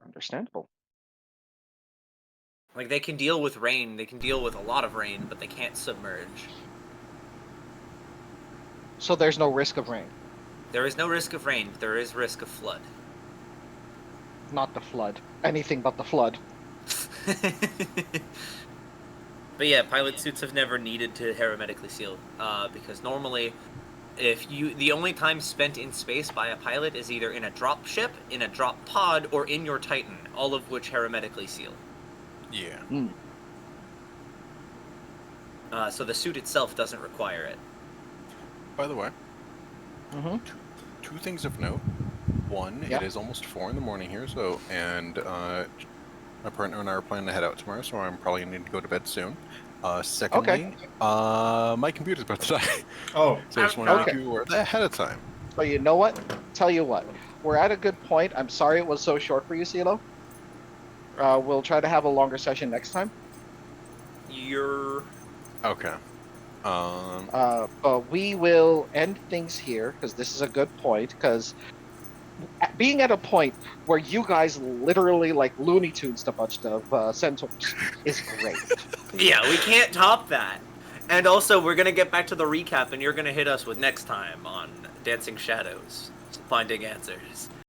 Understandable. Like, they can deal with rain. They can deal with a lot of rain, but they can't submerge. So there's no risk of rain? There is no risk of rain, but there is risk of flood. Not the flood. Anything but the flood. But yeah, pilot suits have never needed to hermetically seal, because normally, the only time spent in space by a pilot is either in a drop ship, in a drop pod, or in your Titan, all of which hermetically seal. Yeah. So the suit itself doesn't require it. By the way, two things of note. One, it is almost 4 in the morning here, so, and my partner and I are planning to head out tomorrow, so I'm probably going to need to go to bed soon. Secondly, my computer's about to die. Oh. So I just want to make you aware of that ahead of time. But you know what? Tell you what. We're at a good point. I'm sorry it was so short for you, CeeLo. We'll try to have a longer session next time. Okay. But we will end things here, because this is a good point, because being at a point where you guys literally like Looney Tunes a bunch of centaurs is great. Yeah, we can't top that. And also, we're going to get back to the recap, and you're going to hit us with next time on Dancing Shadows, Finding Answers.